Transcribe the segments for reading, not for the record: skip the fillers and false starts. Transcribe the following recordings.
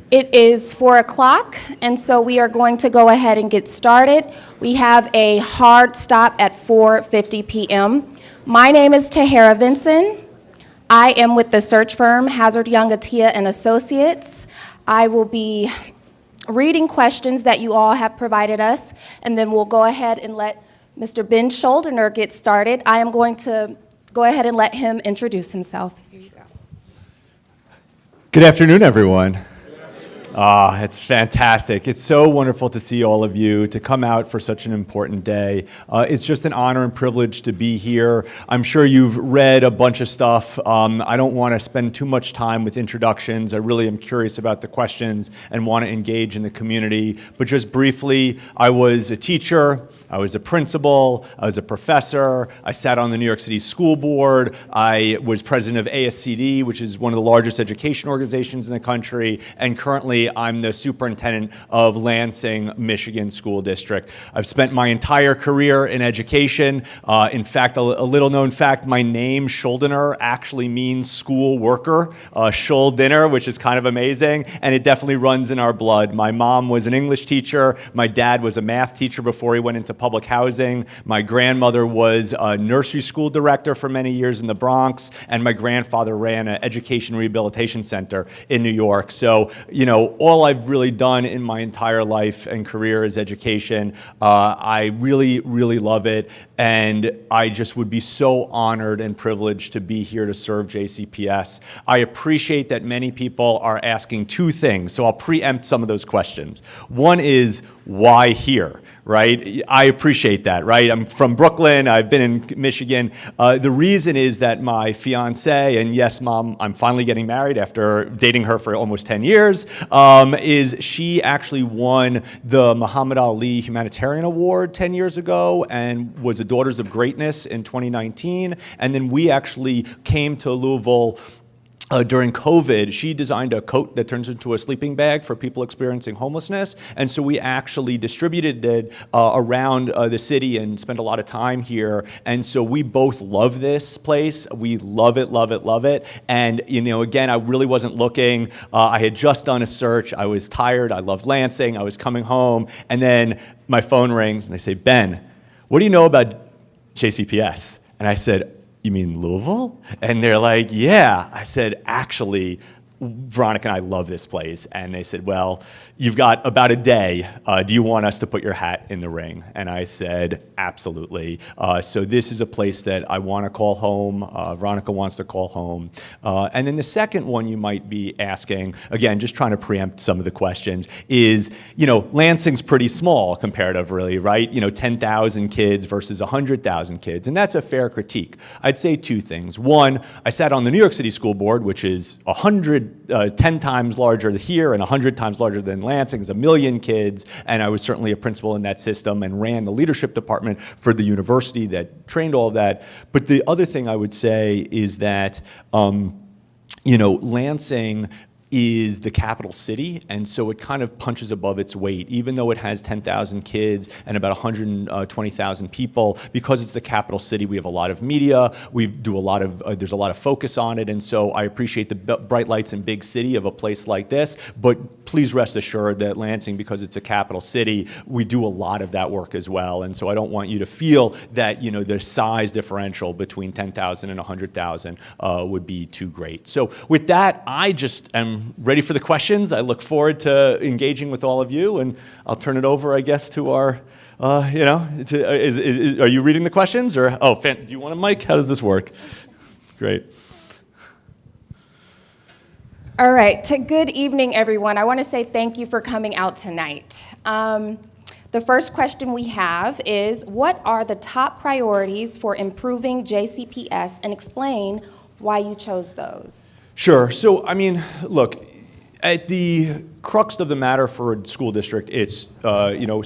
It is 4 o'clock, and so we are going to go ahead and get started. We have a hard stop at 4:50 p.m. My name is Tahara Vinson. I am with the search firm Hazard Young Attia and Associates. I will be reading questions that you all have provided us, and then we'll go ahead and let Mr. Ben Shuldiner get started. I am going to go ahead and let him introduce himself. Here you go. Good afternoon, everyone. It's fantastic. It's so wonderful to see all of you, to come out for such an important day. It's just an honor and privilege to be here. I'm sure you've read a bunch of stuff. I don't want to spend too much time with introductions. I really am curious about the questions and want to engage in the community. But just briefly, I was a teacher. I was a principal, I was a professor, I sat on the New York City School Board, I was president of ASCD, which is one of the largest education organizations in the country, and currently I'm the superintendent of Lansing, Michigan School District. I've spent my entire career in education. In fact, a little known fact, my name, Shuldiner, actually means school worker, Shuldiner, which is kind of amazing, and it definitely runs in our blood. My mom was an English teacher, my dad was a math teacher before he went into public housing. My grandmother was a nursery school director for many years in the Bronx, and my grandfather ran an education rehabilitation center in New York. So, all I've really done in my entire life and career is education. I really, really love it, and I just would be so honored and privileged to be here to serve JCPS. I appreciate that many people are asking two things, so I'll preempt some of those questions. One is, why here? Right? I appreciate that, right? I'm from Brooklyn, I've been in Michigan. The reason is that my fiance, and yes, Mom, I'm finally getting married after dating her for almost 10 years, is she actually won the Muhammad Ali Humanitarian Award 10 years ago and was a Daughters of Greatness in 2019. And then we actually came to Louisville during COVID. She designed a coat that turns into a sleeping bag for people experiencing homelessness. And so we actually distributed it around the city and spent a lot of time here. And so we both love this place. We love it, love it, love it. And, again, I really wasn't looking. I had just done a search. I was tired. I loved Lansing. I was coming home. And then my phone rings and they say, Ben, what do you know about JCPS? And I said, you mean Louisville? And they're like, yeah. I said, actually, Veronica and I love this place. And they said, well, you've got about a day. Do you want us to put your hat in the ring? And I said, absolutely. So this is a place that I want to call home. Veronica wants to call home. And then the second one you might be asking, again, just trying to preempt some of the questions, is, Lansing's pretty small comparatively, right? 10,000 kids versus 100,000 kids. And that's a fair critique. I'd say two things. One, I sat on the New York City School Board, which is 10 times larger here and 100 times larger than Lansing. It's 1 million kids, and I was certainly a principal in that system and ran the leadership department for the university that trained all of that. But the other thing I would say is that, Lansing is the capital city, and so it kind of punches above its weight, even though it has 10,000 kids and about 120,000 people. Because it's the capital city, we have a lot of media, we do a lot of, there's a lot of focus on it, and so I appreciate the bright lights and big city of a place like this, but please rest assured that Lansing, because it's a capital city, we do a lot of that work as well, and so I don't want you to feel that, the size differential between 10,000 and 100,000 would be too great. So with that, I just am ready for the questions. I look forward to engaging with all of you, and I'll turn it over, I guess, to our, are you reading the questions? Or, do you want a mic? How does this work? Great. All right. Good evening, everyone. I want to say thank you for coming out tonight. The first question we have is, what are the top priorities for improving JCPS, and explain why you chose those? Sure. So, look, at the crux of the matter for a school district, it's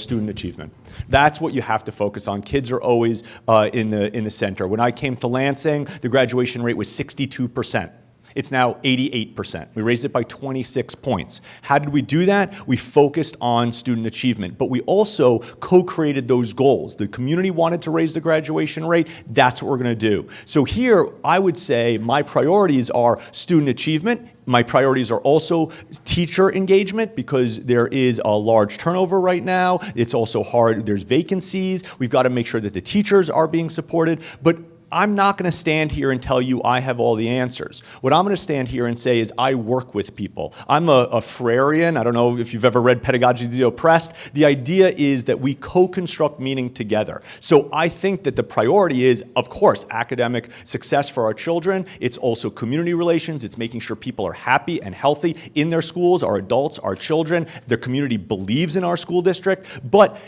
student achievement. That's what you have to focus on. Kids are always in the center. When I came to Lansing, the graduation rate was 62%. It's now 88%. We raised it by 26 points. How did we do that? We focused on student achievement, but we also co-created those goals. The community wanted to raise the graduation rate. That's what we're going to do. So here, I would say my priorities are student achievement. My priorities are also teacher engagement, because there is a large turnover right now. It's also hard. There's vacancies. We've got to make sure that the teachers are being supported. But I'm not going to stand here and tell you I have all the answers. What I'm going to stand here and say is I work with people. I'm a Freirean. I don't know if you've ever read Pedagogy of the Oppressed. The idea is that we co-construct meaning together. So I think that the priority is, of course, academic success for our children. It's also community relations. It's making sure people are happy and healthy in their schools, our adults, our children. Their community believes in our school district. But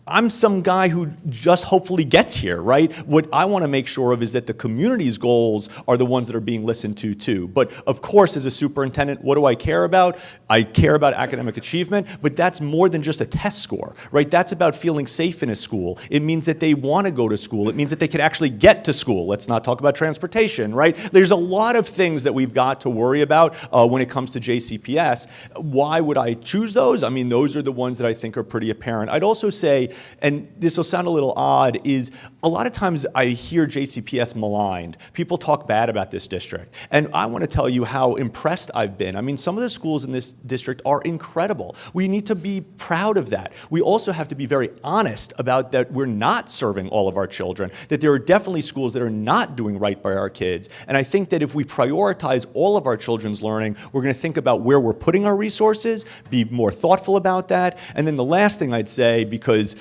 I'm some guy who just hopefully gets here, right? What I want to make sure of is that the community's goals are the ones that are being listened to too. But of course, as a superintendent, what do I care about? I care about academic achievement, but that's more than just a test score, right? That's about feeling safe in a school. It means that they want to go to school. It means that they can actually get to school. Let's not talk about transportation, right? There's a lot of things that we've got to worry about when it comes to JCPS. Why would I choose those? I mean, those are the ones that I think are pretty apparent. I'd also say, and this will sound a little odd, is a lot of times I hear JCPS maligned. People talk bad about this district. And I want to tell you how impressed I've been. I mean, some of the schools in this district are incredible. We need to be proud of that. We also have to be very honest about that we're not serving all of our children, that there are definitely schools that are not doing right by our kids. And I think that if we prioritize all of our children's learning, we're going to think about where we're putting our resources, be more thoughtful about that. And then the last thing I'd say, because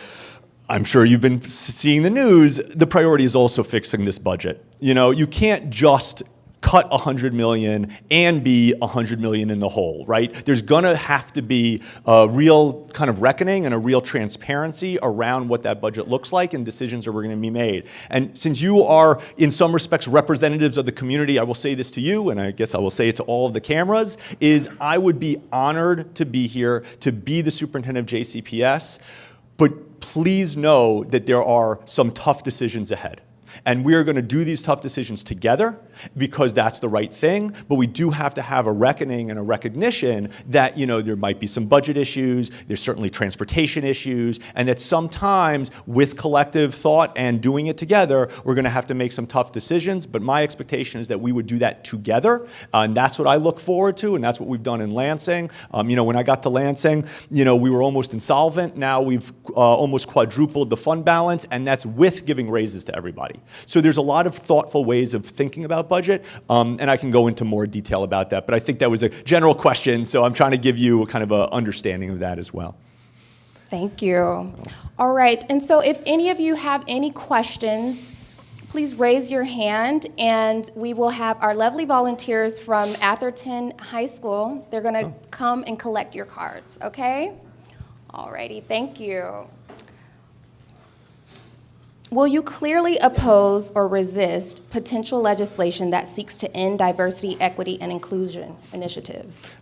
I'm sure you've been seeing the news, the priority is also fixing this budget. You know, you can't just cut $100 million and be $100 million in the hole, right? There's gonna have to be a real kind of reckoning and a real transparency around what that budget looks like, and decisions are gonna be made. And since you are, in some respects, representatives of the community, I will say this to you, and I guess I will say it to all of the cameras, is I would be honored to be here, to be the superintendent of JCPS, but please know that there are some tough decisions ahead. And we are going to do these tough decisions together because that's the right thing. But we do have to have a reckoning and a recognition that, you know, there might be some budget issues, there's certainly transportation issues, and that sometimes with collective thought and doing it together, we're going to have to make some tough decisions. But my expectation is that we would do that together. And that's what I look forward to, and that's what we've done in Lansing. You know, when I got to Lansing, you know, we were almost insolvent. Now we've almost quadrupled the fund balance, and that's with giving raises to everybody. So there's a lot of thoughtful ways of thinking about budget, and I can go into more detail about that, but I think that was a general question, so I'm trying to give you a kind of an understanding of that as well. Thank you. All right, and so if any of you have any questions, please raise your hand, and we will have our lovely volunteers from Atherton High School. They're gonna come and collect your cards, okay? All righty, thank you. Will you clearly oppose or resist potential legislation that seeks to end diversity, equity, and inclusion initiatives?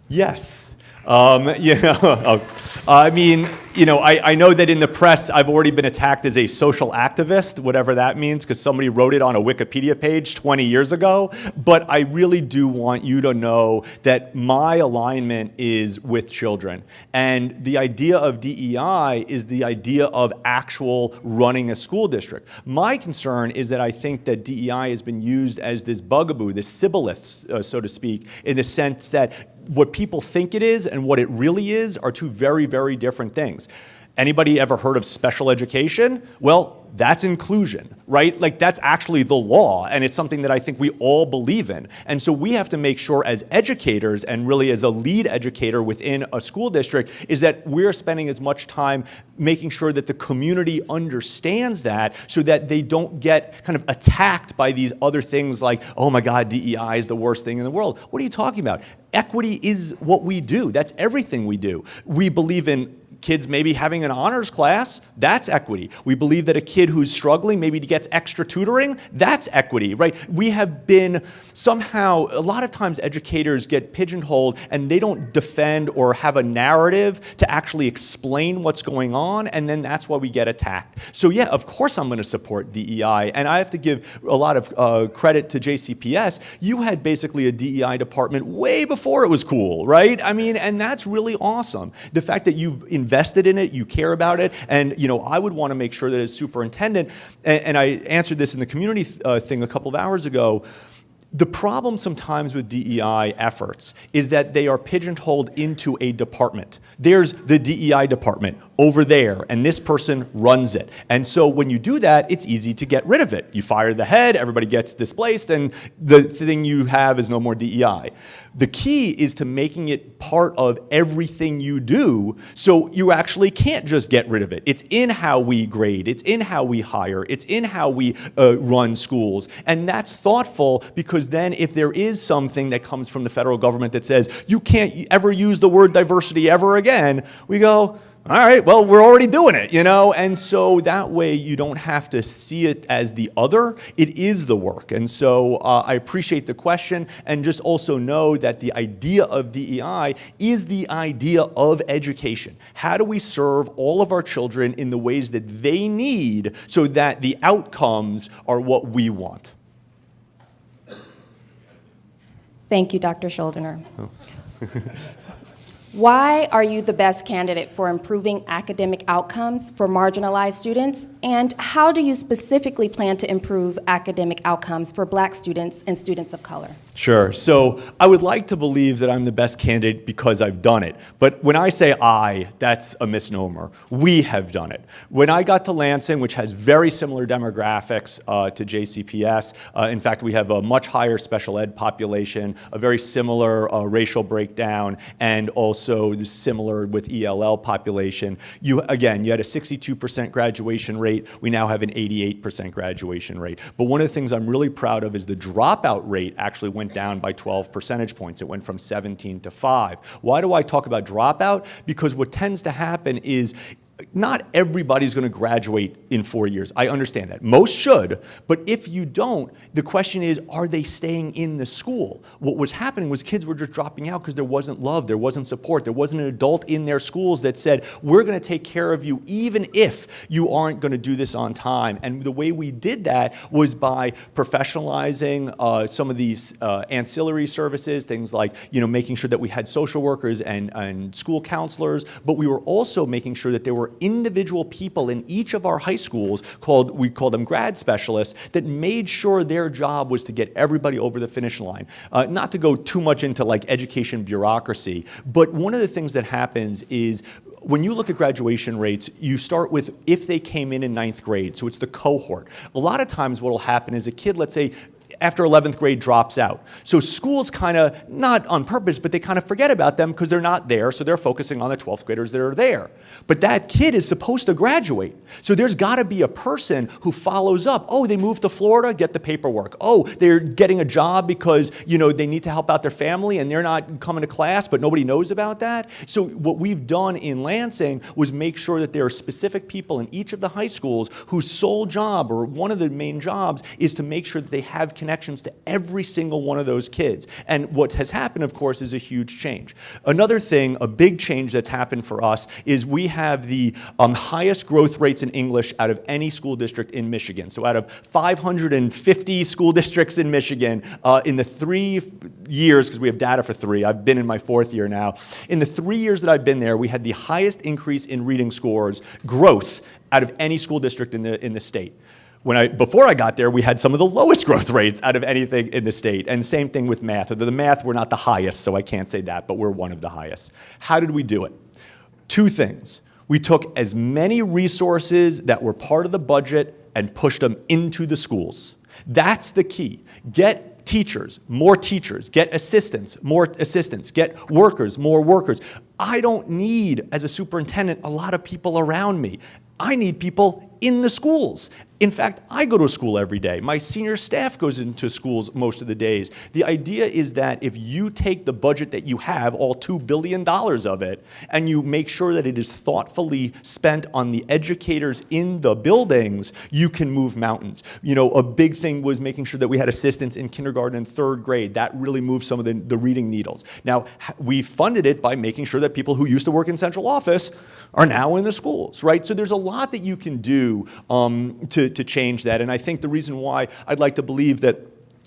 Yes. You know, I mean, you know, I know that in the press I've already been attacked as a social activist, whatever that means, because somebody wrote it on a Wikipedia page 20 years ago. But I really do want you to know that my alignment is with children. And the idea of DEI is the idea of actual running a school district. My concern is that I think that DEI has been used as this bugaboo, this sibboleth, so to speak, in the sense that what people think it is and what it really is are two very, very different things. Anybody ever heard of special education? Well, that's inclusion, right? Like, that's actually the law, and it's something that I think we all believe in. And so we have to make sure as educators, and really as a lead educator within a school district, is that we're spending as much time making sure that the community understands that, so that they don't get kind of attacked by these other things like, oh my God, DEI is the worst thing in the world. What are you talking about? Equity is what we do. That's everything we do. We believe in kids maybe having an honors class, that's equity. We believe that a kid who's struggling maybe gets extra tutoring, that's equity, right? We have been somehow, a lot of times educators get pigeonholed and they don't defend or have a narrative to actually explain what's going on, and then that's why we get attacked. So yeah, of course I'm going to support DEI, and I have to give a lot of credit to JCPS. You had basically a DEI department way before it was cool, right? I mean, and that's really awesome. The fact that you've invested in it, you care about it, and I would want to make sure that as superintendent, and I answered this in the community thing a couple of hours ago, the problem sometimes with DEI efforts is that they are pigeonholed into a department. There's the DEI department over there, and this person runs it. And so when you do that, it's easy to get rid of it. You fire the head, everybody gets displaced, and the thing you have is no more DEI. The key is to making it part of everything you do, so you actually can't just get rid of it. It's in how we grade, it's in how we hire, it's in how we run schools. And that's thoughtful, because then if there is something that comes from the federal government that says, you can't ever use the word diversity ever again, we go, all right, well, we're already doing it, and so that way you don't have to see it as the other, it is the work. And so I appreciate the question, and just also know that the idea of DEI is the idea of education. How do we serve all of our children in the ways that they need so that the outcomes are what we want? Thank you, Dr. Shuldiner. Oh. Why are you the best candidate for improving academic outcomes for marginalized students? And how do you specifically plan to improve academic outcomes for Black students and students of color? Sure. So I would like to believe that I'm the best candidate because I've done it. But when I say I, that's a misnomer. We have done it. When I got to Lansing, which has very similar demographics to JCPS, in fact, we have a much higher special ed population, a very similar racial breakdown, and also similar with ELL population. You had a 62% graduation rate. We now have an 88% graduation rate. But one of the things I'm really proud of is the dropout rate actually went down by 12 percentage points. It went from 17 to 5. Why do I talk about dropout? Because what tends to happen is not everybody's going to graduate in 4 years. I understand that. Most should, but if you don't, the question is, are they staying in the school? What was happening was kids were just dropping out because there wasn't love, there wasn't support, there wasn't an adult in their schools that said, we're going to take care of you even if you aren't going to do this on time. And the way we did that was by professionalizing some of these ancillary services, things like making sure that we had social workers and school counselors, but we were also making sure that there were individual people in each of our high schools, we call them grad specialists, that made sure their job was to get everybody over the finish line. Not to go too much into education bureaucracy, but one of the things that happens is when you look at graduation rates, you start with if they came in ninth grade, so it's the cohort. A lot of times what will happen is a kid, let's say, after 11th grade drops out. So schools kind of, not on purpose, but they kind of forget about them because they're not there, so they're focusing on the 12th graders that are there. But that kid is supposed to graduate. So there's got to be a person who follows up. Oh, they moved to Florida, get the paperwork. Oh, they're getting a job because, they need to help out their family and they're not coming to class, but nobody knows about that. So what we've done in Lansing was make sure that there are specific people in each of the high schools whose sole job, or one of the main jobs, is to make sure that they have connections to every single one of those kids. And what has happened, of course, is a huge change. Another thing, a big change that's happened for us, is we have the highest growth rates in English out of any school district in Michigan. So out of 550 school districts in Michigan, in the 3 years, because we have data for 3, I've been in my 4th year now, in the 3 years that I've been there, we had the highest increase in reading scores, growth, out of any school district in the state. Before I got there, we had some of the lowest growth rates out of anything in the state. And same thing with math. The math, we're not the highest, so I can't say that, but we're one of the highest. How did we do it? 2 things. We took as many resources that were part of the budget and pushed them into the schools. That's the key. Get teachers, more teachers. Get assistants, more assistants. Get workers, more workers. I don't need, as a superintendent, a lot of people around me. I need people in the schools. In fact, I go to school every day. My senior staff goes into schools most of the days. The idea is that if you take the budget that you have, all $2 billion of it, and you make sure that it is thoughtfully spent on the educators in the buildings, you can move mountains. You know, a big thing was making sure that we had assistants in kindergarten and third grade. That really moved some of the reading needles. Now, we funded it by making sure that people who used to work in central office are now in the schools, right? So there's a lot that you can do to change that. And I think the reason why I'd like to believe that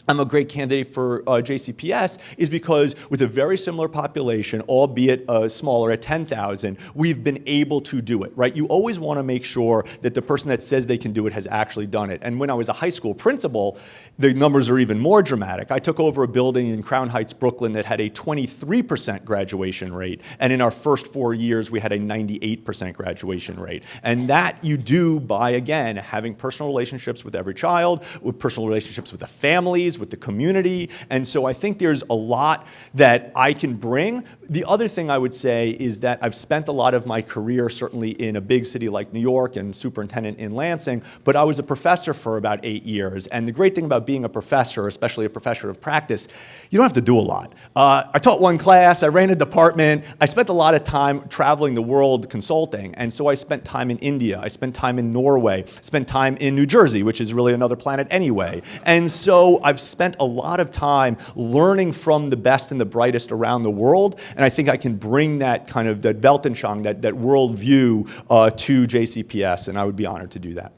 I'm a great candidate for JCPS is because with a very similar population, albeit smaller at 10,000, we've been able to do it, right? You always want to make sure that the person that says they can do it has actually done it. And when I was a high school principal, the numbers are even more dramatic. I took over a building in Crown Heights, Brooklyn that had a 23% graduation rate. And in our first 4 years, we had a 98% graduation rate. And that you do by, again, having personal relationships with every child, with personal relationships with the families, with the community. And so I think there's a lot that I can bring. The other thing I would say is that I've spent a lot of my career certainly in a big city like New York and superintendent in Lansing, but I was a professor for about 8 years. And the great thing about being a professor, especially a professor of practice, you don't have to do a lot. I taught one class, I ran a department, I spent a lot of time traveling the world consulting. And so I spent time in India, I spent time in Norway, spent time in New Jersey, which is really another planet anyway. And so I've spent a lot of time learning from the best and the brightest around the world, and I think I can bring that kind of that Weltanschauung, that world view to JCPS, and I would be honored to do that.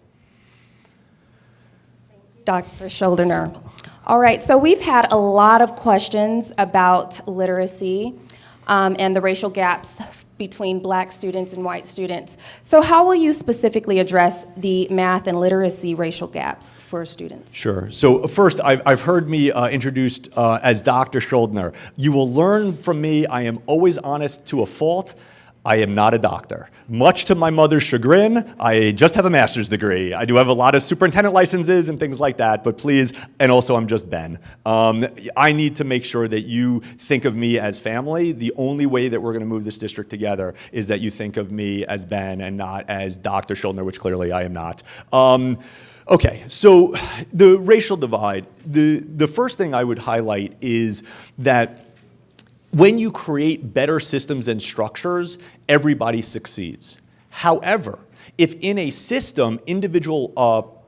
Dr. Shuldiner. All right, so we've had a lot of questions about literacy and the racial gaps between black students and white students. So how will you specifically address the math and literacy racial gaps for students? Sure. So first, I've heard me introduced as Dr. Shuldiner. You will learn from me, I am always honest to a fault. I am not a doctor. Much to my mother's chagrin, I just have a master's degree. I do have a lot of superintendent licenses and things like that, but please, and also I'm just Ben. I need to make sure that you think of me as family. The only way that we're going to move this district together is that you think of me as Ben and not as Dr. Shuldiner, which clearly I am not. Okay, so the racial divide, the first thing I would highlight is that when you create better systems and structures, everybody succeeds. However, if in a system, individual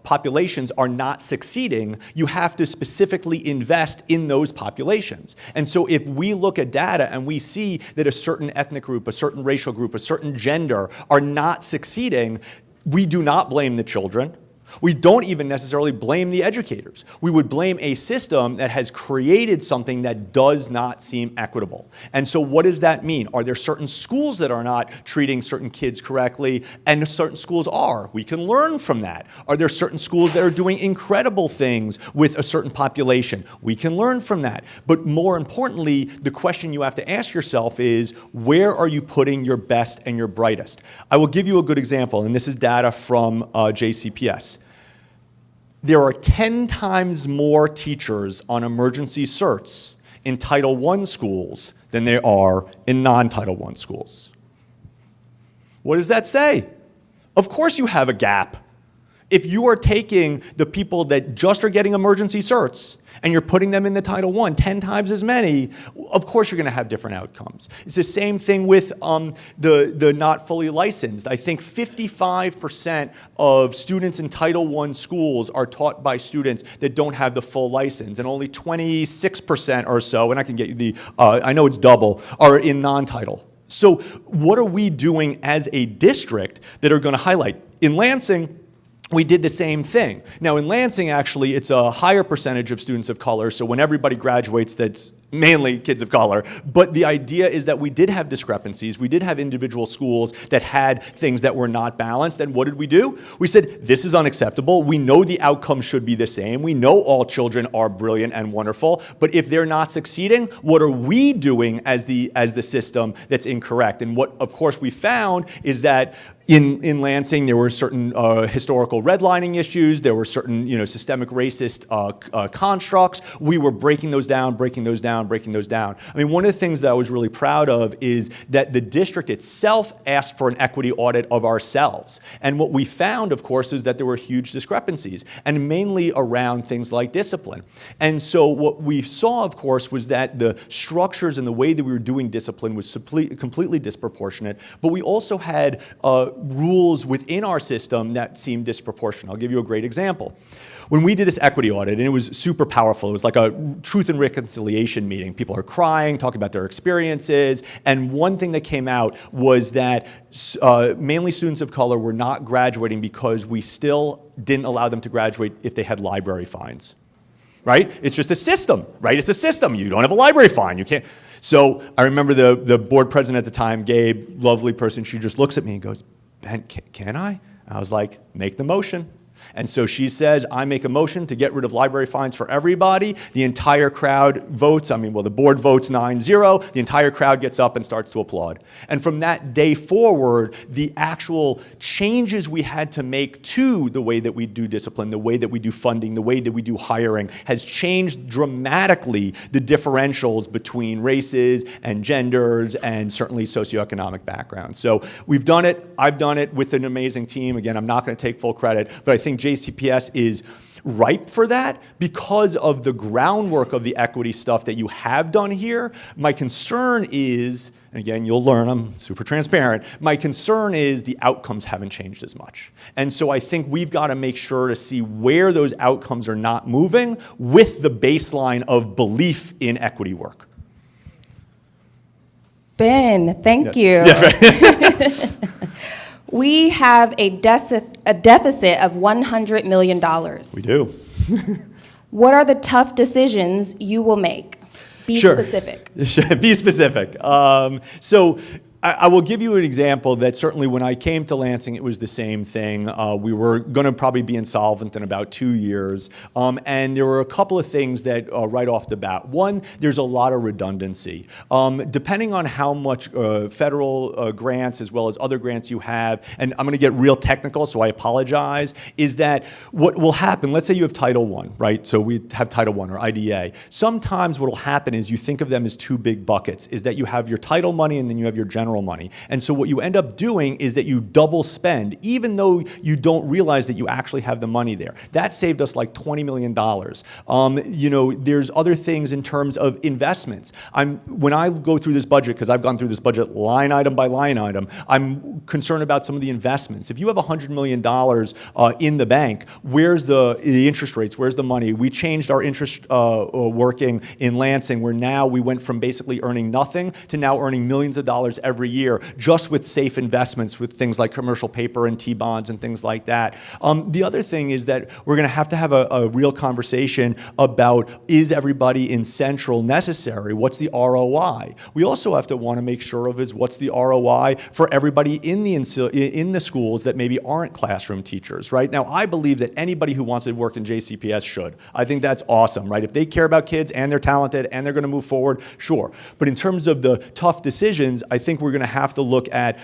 populations are not succeeding, you have to specifically invest in those populations. And so if we look at data and we see that a certain ethnic group, a certain racial group, a certain gender are not succeeding, we do not blame the children. We don't even necessarily blame the educators. We would blame a system that has created something that does not seem equitable. And so what does that mean? Are there certain schools that are not treating certain kids correctly and certain schools are? We can learn from that. Are there certain schools that are doing incredible things with a certain population? We can learn from that. But more importantly, the question you have to ask yourself is, where are you putting your best and your brightest? I will give you a good example, and this is data from JCPS. There are 10 times more teachers on emergency certs in Title I schools than there are in non-Title I schools. What does that say? Of course you have a gap. If you are taking the people that just are getting emergency certs and you're putting them in the Title I, 10 times as many, of course you're going to have different outcomes. It's the same thing with the not fully licensed. I think 55% of students in Title I schools are taught by students that don't have the full license, and only 26% or so, and I can get you the, I know it's double, are in non-title. So what are we doing as a district that are going to highlight? In Lansing, we did the same thing. Now in Lansing, actually, it's a higher percentage of students of color, so when everybody graduates, that's mainly kids of color. But the idea is that we did have discrepancies. We did have individual schools that had things that were not balanced. And what did we do? We said, this is unacceptable. We know the outcome should be the same. We know all children are brilliant and wonderful. But if they're not succeeding, what are we doing as the system that's incorrect? And what, of course, we found is that in Lansing, there were certain historical redlining issues. There were certain systemic racist constructs. We were breaking those down, breaking those down. I mean, one of the things that I was really proud of is that the district itself asked for an equity audit of ourselves. And what we found, of course, is that there were huge discrepancies, and mainly around things like discipline. And so what we saw, of course, was that the structures and the way that we were doing discipline was completely disproportionate, but we also had rules within our system that seemed disproportionate. I'll give you a great example. When we did this equity audit, and it was super powerful, it was like a truth and reconciliation meeting. People are crying, talking about their experiences, and one thing that came out was that mainly students of color were not graduating because we still didn't allow them to graduate if they had library fines, right? It's just a system, right? It's a system. You don't have a library fine. You can't. So I remember the board president at the time, Gabe, lovely person, she just looks at me and goes, Ben, can I? I was like, make the motion. And so she says, I make a motion to get rid of library fines for everybody. The entire crowd votes. The board votes 9-0. The entire crowd gets up and starts to applaud. And from that day forward, the actual changes we had to make to the way that we do discipline, the way that we do funding, the way that we do hiring has changed dramatically the differentials between races and genders and certainly socioeconomic backgrounds. So we've done it. I've done it with an amazing team. Again, I'm not going to take full credit, but I think JCPS is ripe for that because of the groundwork of the equity stuff that you have done here. My concern is, and again, you'll learn, I'm super transparent, my concern is the outcomes haven't changed as much. And so I think we've got to make sure to see where those outcomes are not moving with the baseline of belief in equity work. Ben, thank you. Yes, right. We have a deficit of $100 million. We do. What are the tough decisions you will make? Be specific. Be specific. So I will give you an example that certainly when I came to Lansing, it was the same thing. We were going to probably be insolvent in about 2 years. And there were a couple of things that right off the bat. One, there's a lot of redundancy. Depending on how much federal grants as well as other grants you have, and I'm going to get real technical, so I apologize, is that what will happen, let's say you have Title I, right? So we have Title I or IDA. Sometimes what will happen is you think of them as two big buckets, is that you have your title money and then you have your general money. And so what you end up doing is that you double spend, even though you don't realize that you actually have the money there. That saved us like $20 million. There's other things in terms of investments. When I go through this budget, because I've gone through this budget line item by line item, I'm concerned about some of the investments. If you have $100 million in the bank, where's the interest rates? Where's the money? We changed our interest working in Lansing, where now we went from basically earning nothing to now earning millions of dollars every year, just with safe investments with things like commercial paper and T-bonds and things like that. The other thing is that we're going to have a real conversation about, is everybody in Central necessary? What's the ROI? We also have to want to make sure of is what's the ROI for everybody in the schools that maybe aren't classroom teachers, right? Now, I believe that anybody who wants to work in JCPS should. I think that's awesome, right? If they care about kids and they're talented and they're going to move forward, sure. But in terms of the tough decisions, I think we're going to have to look at,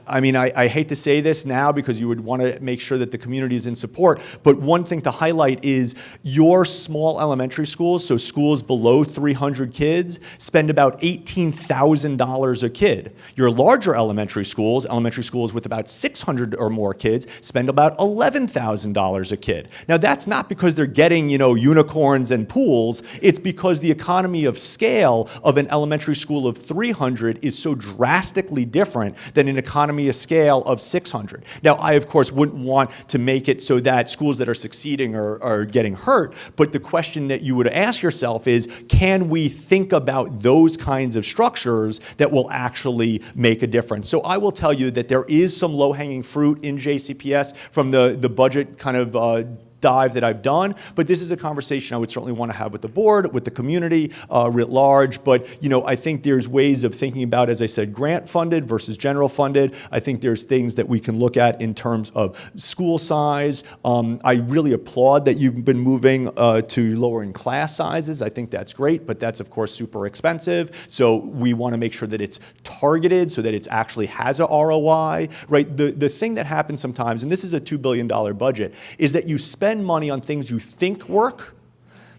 I hate to say this now because you would want to make sure that the community is in support, but one thing to highlight is your small elementary schools, so schools below 300 kids, spend about $18,000 a kid. Your larger elementary schools with about 600 or more kids, spend about $11,000 a kid. Now, that's not because they're getting, unicorns and pools. It's because the economy of scale of an elementary school of 300 is so drastically different than an economy of scale of 600. Now, I, of course, wouldn't want to make it so that schools that are succeeding are getting hurt, but the question that you would ask yourself is, can we think about those kinds of structures that will actually make a difference? So I will tell you that there is some low-hanging fruit in JCPS from the budget kind of dive that I've done, but this is a conversation I would certainly want to have with the board, with the community writ large. But I think there's ways of thinking about, as I said, grant funded versus general funded. I think there's things that we can look at in terms of school size. I really applaud that you've been moving to lowering class sizes. I think that's great, but that's of course super expensive. So we want to make sure that it's targeted so that it actually has a ROI, right? The thing that happens sometimes, and this is a $2 billion budget, is that you spend money on things you think work,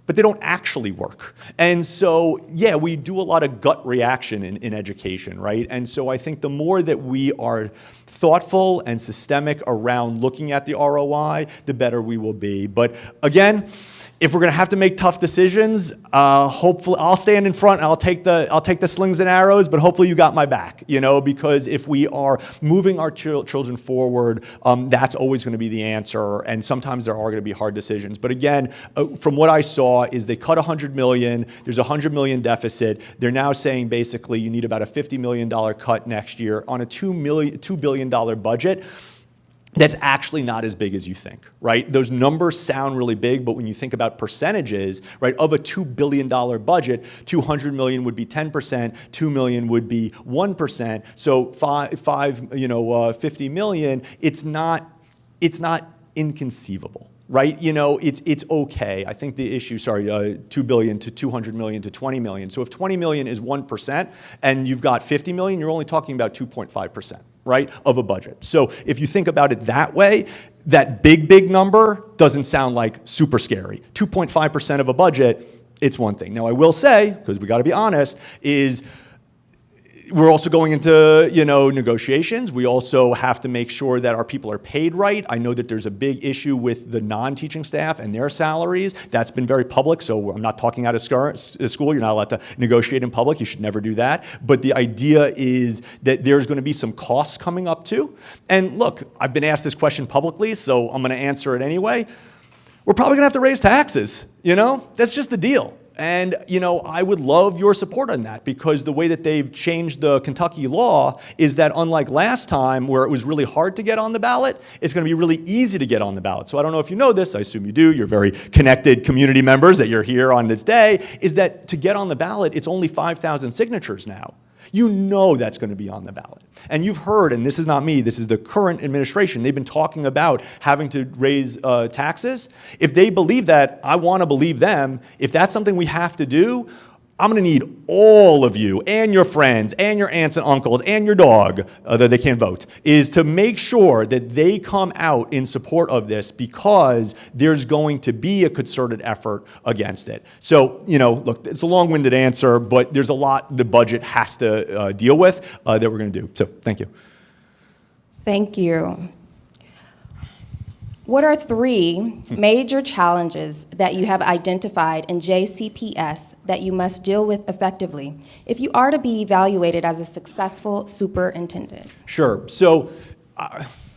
but they don't actually work. And so, yeah, we do a lot of gut reaction in education, right? And so I think the more that we are thoughtful and systemic around looking at the ROI, the better we will be. But again, if we're going to have to make tough decisions, hopefully I'll stand in front and I'll take the slings and arrows, but hopefully you got my back, because if we are moving our children forward, that's always going to be the answer, and sometimes there are going to be hard decisions. But again, from what I saw is they cut $100 million, there's a $100 million deficit. They're now saying basically you need about a $50 million cut next year on a $2 billion budget. That's actually not as big as you think, right? Those numbers sound really big, but when you think about percentages, right, of a $2 billion budget, $200 million would be 10%, $2 million would be 1%. So $50 million, it's not inconceivable, right? It's okay. I think the issue, $2 billion to $200 million to $20 million. So if $20 million is 1% and you've got $50 million, you're only talking about 2.5%. Right, of a budget. So if you think about it that way, that big number doesn't sound like super scary. 2.5% of a budget, it's one thing. Now I will say, because we got to be honest, is we're also going into, negotiations. We also have to make sure that our people are paid right. I know that there's a big issue with the non-teaching staff and their salaries. That's been very public, so I'm not talking out of school. You're not allowed to negotiate in public. You should never do that. But the idea is that there's going to be some costs coming up too. And look, I've been asked this question publicly, so I'm going to answer it anyway. We're probably going to have to raise taxes. That's just the deal. And, I would love your support on that, because the way that they've changed the Kentucky law is that unlike last time where it was really hard to get on the ballot, it's going to be really easy to get on the ballot. So I don't know if you know this, I assume you do, you're very connected community members that you're here on this day, is that to get on the ballot, it's only 5,000 signatures now. That's going to be on the ballot. And you've heard, and this is not me, this is the current administration, they've been talking about having to raise taxes. If they believe that, I want to believe them. If that's something we have to do, I'm going to need all of you and your friends and your aunts and uncles and your dog, though they can't vote, is to make sure that they come out in support of this, because there's going to be a concerted effort against it. So, look, it's a long-winded answer, but there's a lot the budget has to deal with that we're going to do. So, thank you. Thank you. What are 3 major challenges that you have identified in JCPS that you must deal with effectively if you are to be evaluated as a successful superintendent? Sure. So,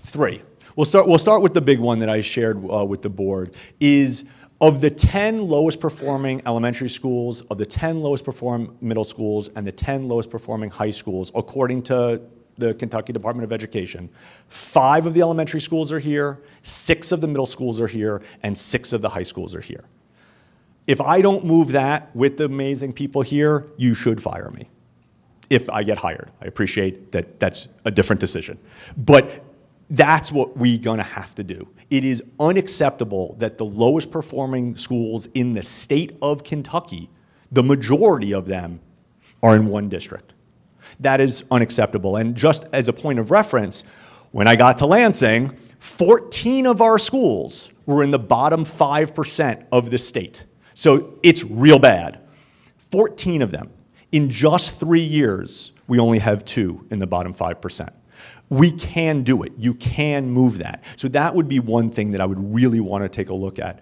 3. We'll start with the big one that I shared with the board. Is of the 10 lowest performing elementary schools, of the 10 lowest performing middle schools, and the 10 lowest performing high schools, according to the Kentucky Department of Education, 5 of the elementary schools are here, 6 of the middle schools are here, and 6 of the high schools are here. If I don't move that with the amazing people here, you should fire me if I get hired. I appreciate that that's a different decision. But that's what we're going to have to do. It is unacceptable that the lowest performing schools in the state of Kentucky, the majority of them, are in one district. That is unacceptable. And just as a point of reference, when I got to Lansing, 14 of our schools were in the bottom 5% of the state. So it's real bad. 14 of them. In just 3 years, we only have 2 in the bottom 5%. We can do it. You can move that. So that would be one thing that I would really want to take a look at.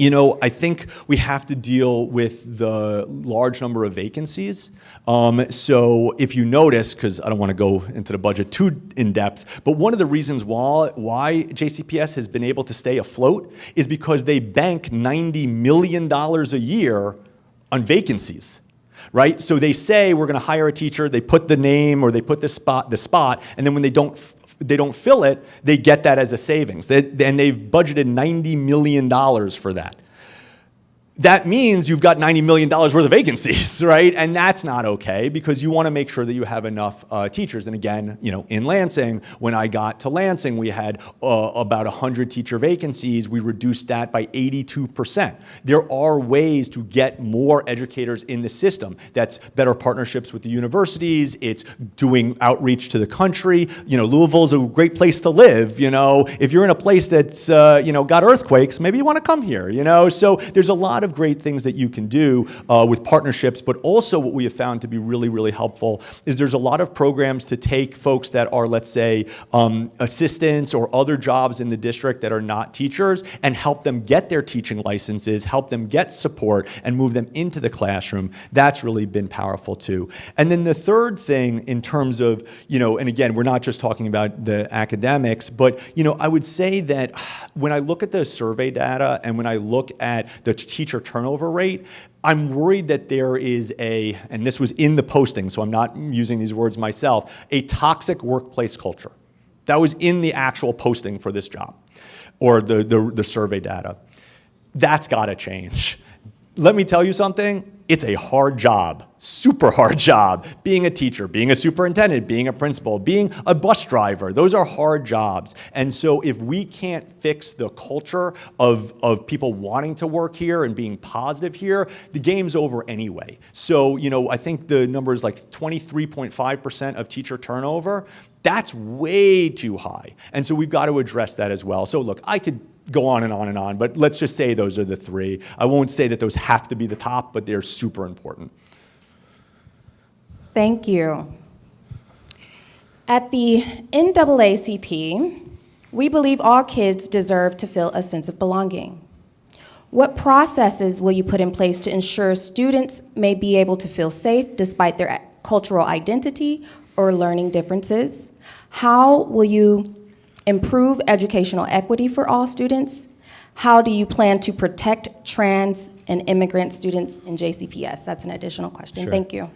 I think we have to deal with the large number of vacancies. So if you notice, because I don't want to go into the budget too in depth, but one of the reasons why JCPS has been able to stay afloat is because they bank $90 million a year on vacancies. Right? So they say we're going to hire a teacher, they put the name or they put the spot, and then when they don't fill it, they get that as a savings. And they've budgeted $90 million for that. that means you've got $90 million worth of vacancies, right? And that's not okay, because you want to make sure that you have enough teachers. And again, in Lansing, when I got to Lansing, we had about 100 teacher vacancies. We reduced that by 82%. There are ways to get more educators in the system. That's better partnerships with the universities. It's doing outreach to the country. Louisville's a great place to live. If you're in a place that's got earthquakes, maybe you want to come here. So there's a lot of great things that you can do with partnerships, but also what we have found to be really, really helpful is there's a lot of programs to take folks that are, let's say, assistants or other jobs in the district that are not teachers and help them get their teaching licenses, help them get support, and move them into the classroom. That's really been powerful too. And then the third thing in terms of, and again, we're not just talking about the academics, but, I would say that when I look at the survey data and when I look at the teacher turnover rate, I'm worried that there is and this was in the posting, so I'm not using these words myself, a toxic workplace culture. That was in the actual posting for this job, or the survey data. That's got to change. Let me tell you something, it's a hard job, super hard job. Being a teacher, being a superintendent, being a principal, being a bus driver, those are hard jobs. And so if we can't fix the culture of people wanting to work here and being positive here, the game's over anyway. So, I think the number is like 23.5% of teacher turnover. That's way too high. And so we've got to address that as well. So look, I could go on and on and on, but let's just say those are the three. I won't say that those have to be the top, but they're super important. Thank you. At the NAACP, we believe all kids deserve to feel a sense of belonging. What processes will you put in place to ensure students may be able to feel safe despite their cultural identity or learning differences? How will you improve educational equity for all students? How do you plan to protect trans and immigrant students in JCPS? That's an additional question. Sure. Thank you.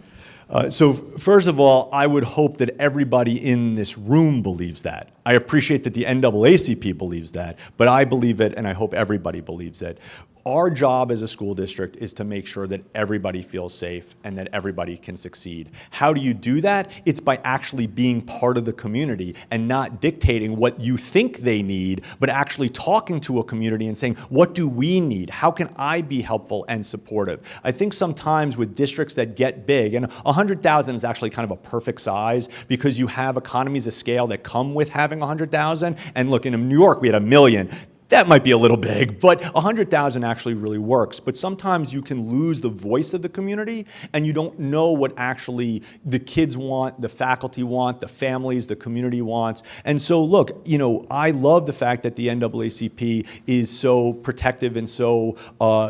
So first of all, I would hope that everybody in this room believes that. I appreciate that the NAACP believes that, but I believe it, and I hope everybody believes it. Our job as a school district is to make sure that everybody feels safe and that everybody can succeed. How do you do that? It's by actually being part of the community and not dictating what you think they need, but actually talking to a community and saying, what do we need? How can I be helpful and supportive? I think sometimes with districts that get big, and 100,000 is actually kind of a perfect size because you have economies of scale that come with having 100,000. And look, in New York, we had 1 million. That might be a little big, but 100,000 actually really works. But sometimes you can lose the voice of the community and you don't know what actually the kids want, the faculty want, the families, the community wants. And so look, I love the fact that the NAACP is so protective and so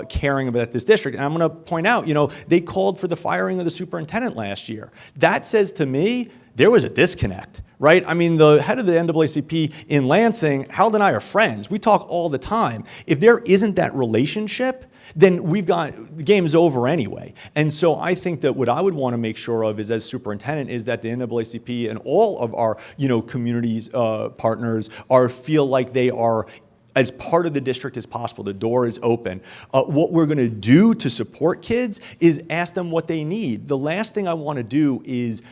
caring about this district. And I'm gonna point out, they called for the firing of the superintendent last year. That says to me, there was a disconnect, right? I mean, the head of the NAACP in Lansing, Harold and I are friends. We talk all the time. If there isn't that relationship, then the game's over anyway. And so I think that what I would want to make sure of is, as superintendent, is that the NAACP and all of our, communities, partners feel like they are as part of the district as possible. The door is open. What we're going to do to support kids is ask them what they need. The last thing I want to do is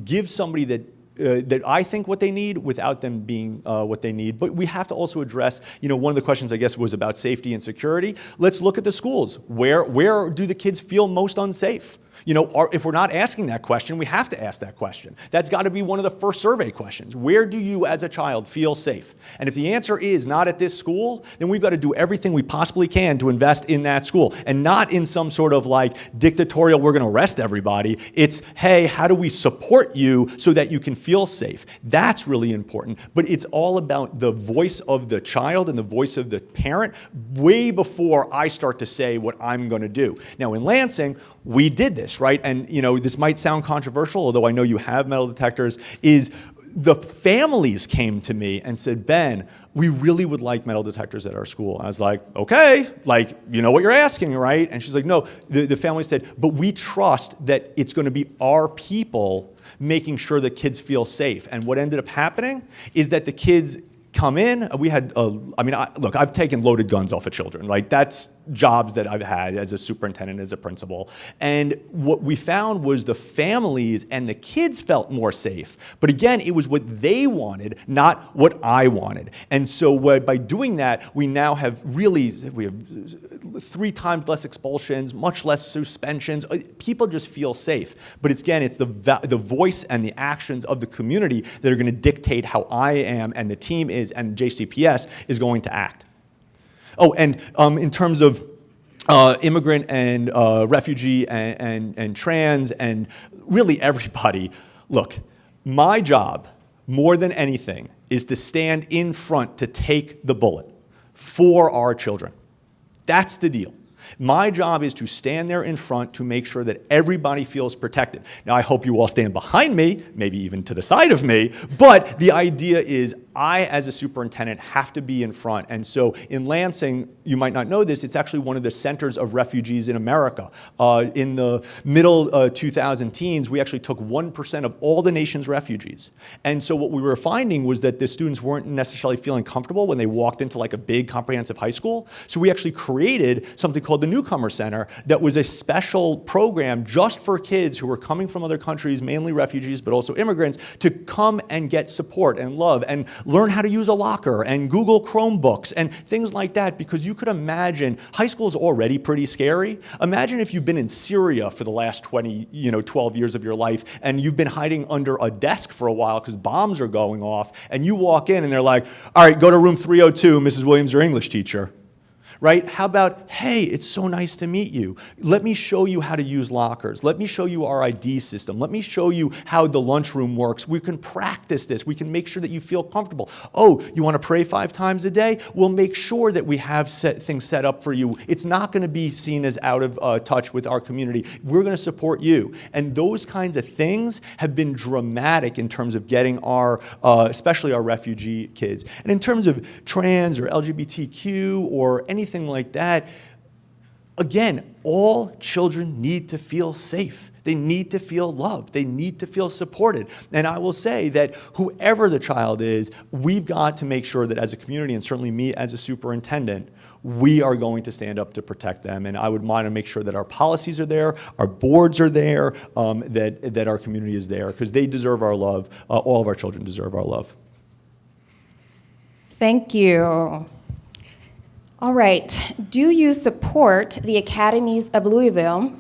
give somebody that I think what they need without them being what they need. But we have to also address, one of the questions I guess was about safety and security. Let's look at the schools. Where do the kids feel most unsafe? If we're not asking that question, we have to ask that question. That's got to be one of the first survey questions. Where do you as a child feel safe? And if the answer is not at this school, then we've got to do everything we possibly can to invest in that school, and not in some sort of like dictatorial, we're going to arrest everybody. It's, hey, how do we support you so that you can feel safe? That's really important. But it's all about the voice of the child and the voice of the parent way before I start to say what I'm going to do. Now in Lansing, we did this, right? And this might sound controversial, although I know you have metal detectors, is the families came to me and said, Ben, we really would like metal detectors at our school. And I was like, okay, you know what you're asking, right? And she's like, no, the family said, but we trust that it's going to be our people making sure that kids feel safe. And what ended up happening is that the kids come in. We had, look, I've taken loaded guns off of children. Like, that's jobs that I've had as a superintendent, as a principal. And what we found was the families and the kids felt more safe. But again, it was what they wanted, not what I wanted. And so by doing that, we now have 3 times less expulsions, much less suspensions. People just feel safe. But it's the voice and the actions of the community that are going to dictate how I am and the team is and JCPS is going to act. Oh, and in terms of immigrant and refugee and trans and really everybody, look, my job, more than anything, is to stand in front to take the bullet for our children. That's the deal. My job is to stand there in front to make sure that everybody feels protected. Now, I hope you all stand behind me, maybe even to the side of me, but the idea is I, as a superintendent, have to be in front. And so in Lansing, you might not know this, it's actually one of the centers of refugees in America. In the middle 2000 teens, we actually took 1% of all the nation's refugees. And so what we were finding was that the students weren't necessarily feeling comfortable when they walked into like a big comprehensive high school. So we actually created something called the Newcomer Center that was a special program just for kids who were coming from other countries, mainly refugees, but also immigrants, to come and get support and love and learn how to use a locker and Google Chromebooks and things like that, because you could imagine high school is already pretty scary. Imagine if you've been in Syria for the last 12 years of your life and you've been hiding under a desk for a while because bombs are going off, and you walk in and they're like, all right, go to room 302, Mrs. Williams, your English teacher. Right? How about, hey, it's so nice to meet you. Let me show you how to use lockers. Let me show you our ID system. Let me show you how the lunchroom works. We can practice this. We can make sure that you feel comfortable. Oh, you want to pray 5 times a day? We'll make sure that we have things set up for you. It's not going to be seen as out of touch with our community. We're going to support you. And those kinds of things have been dramatic in terms of getting our, especially our refugee kids. And in terms of trans or LGBTQ or anything like that, again, all children need to feel safe. They need to feel loved. They need to feel supported. And I will say that whoever the child is, we've got to make sure that as a community, and certainly me as a superintendent, we are going to stand up to protect them. And I would want to make sure that our policies are there, our boards are there, that our community is there, because they deserve our love. All of our children deserve our love. Thank you. All right. Do you support the Academies of Louisville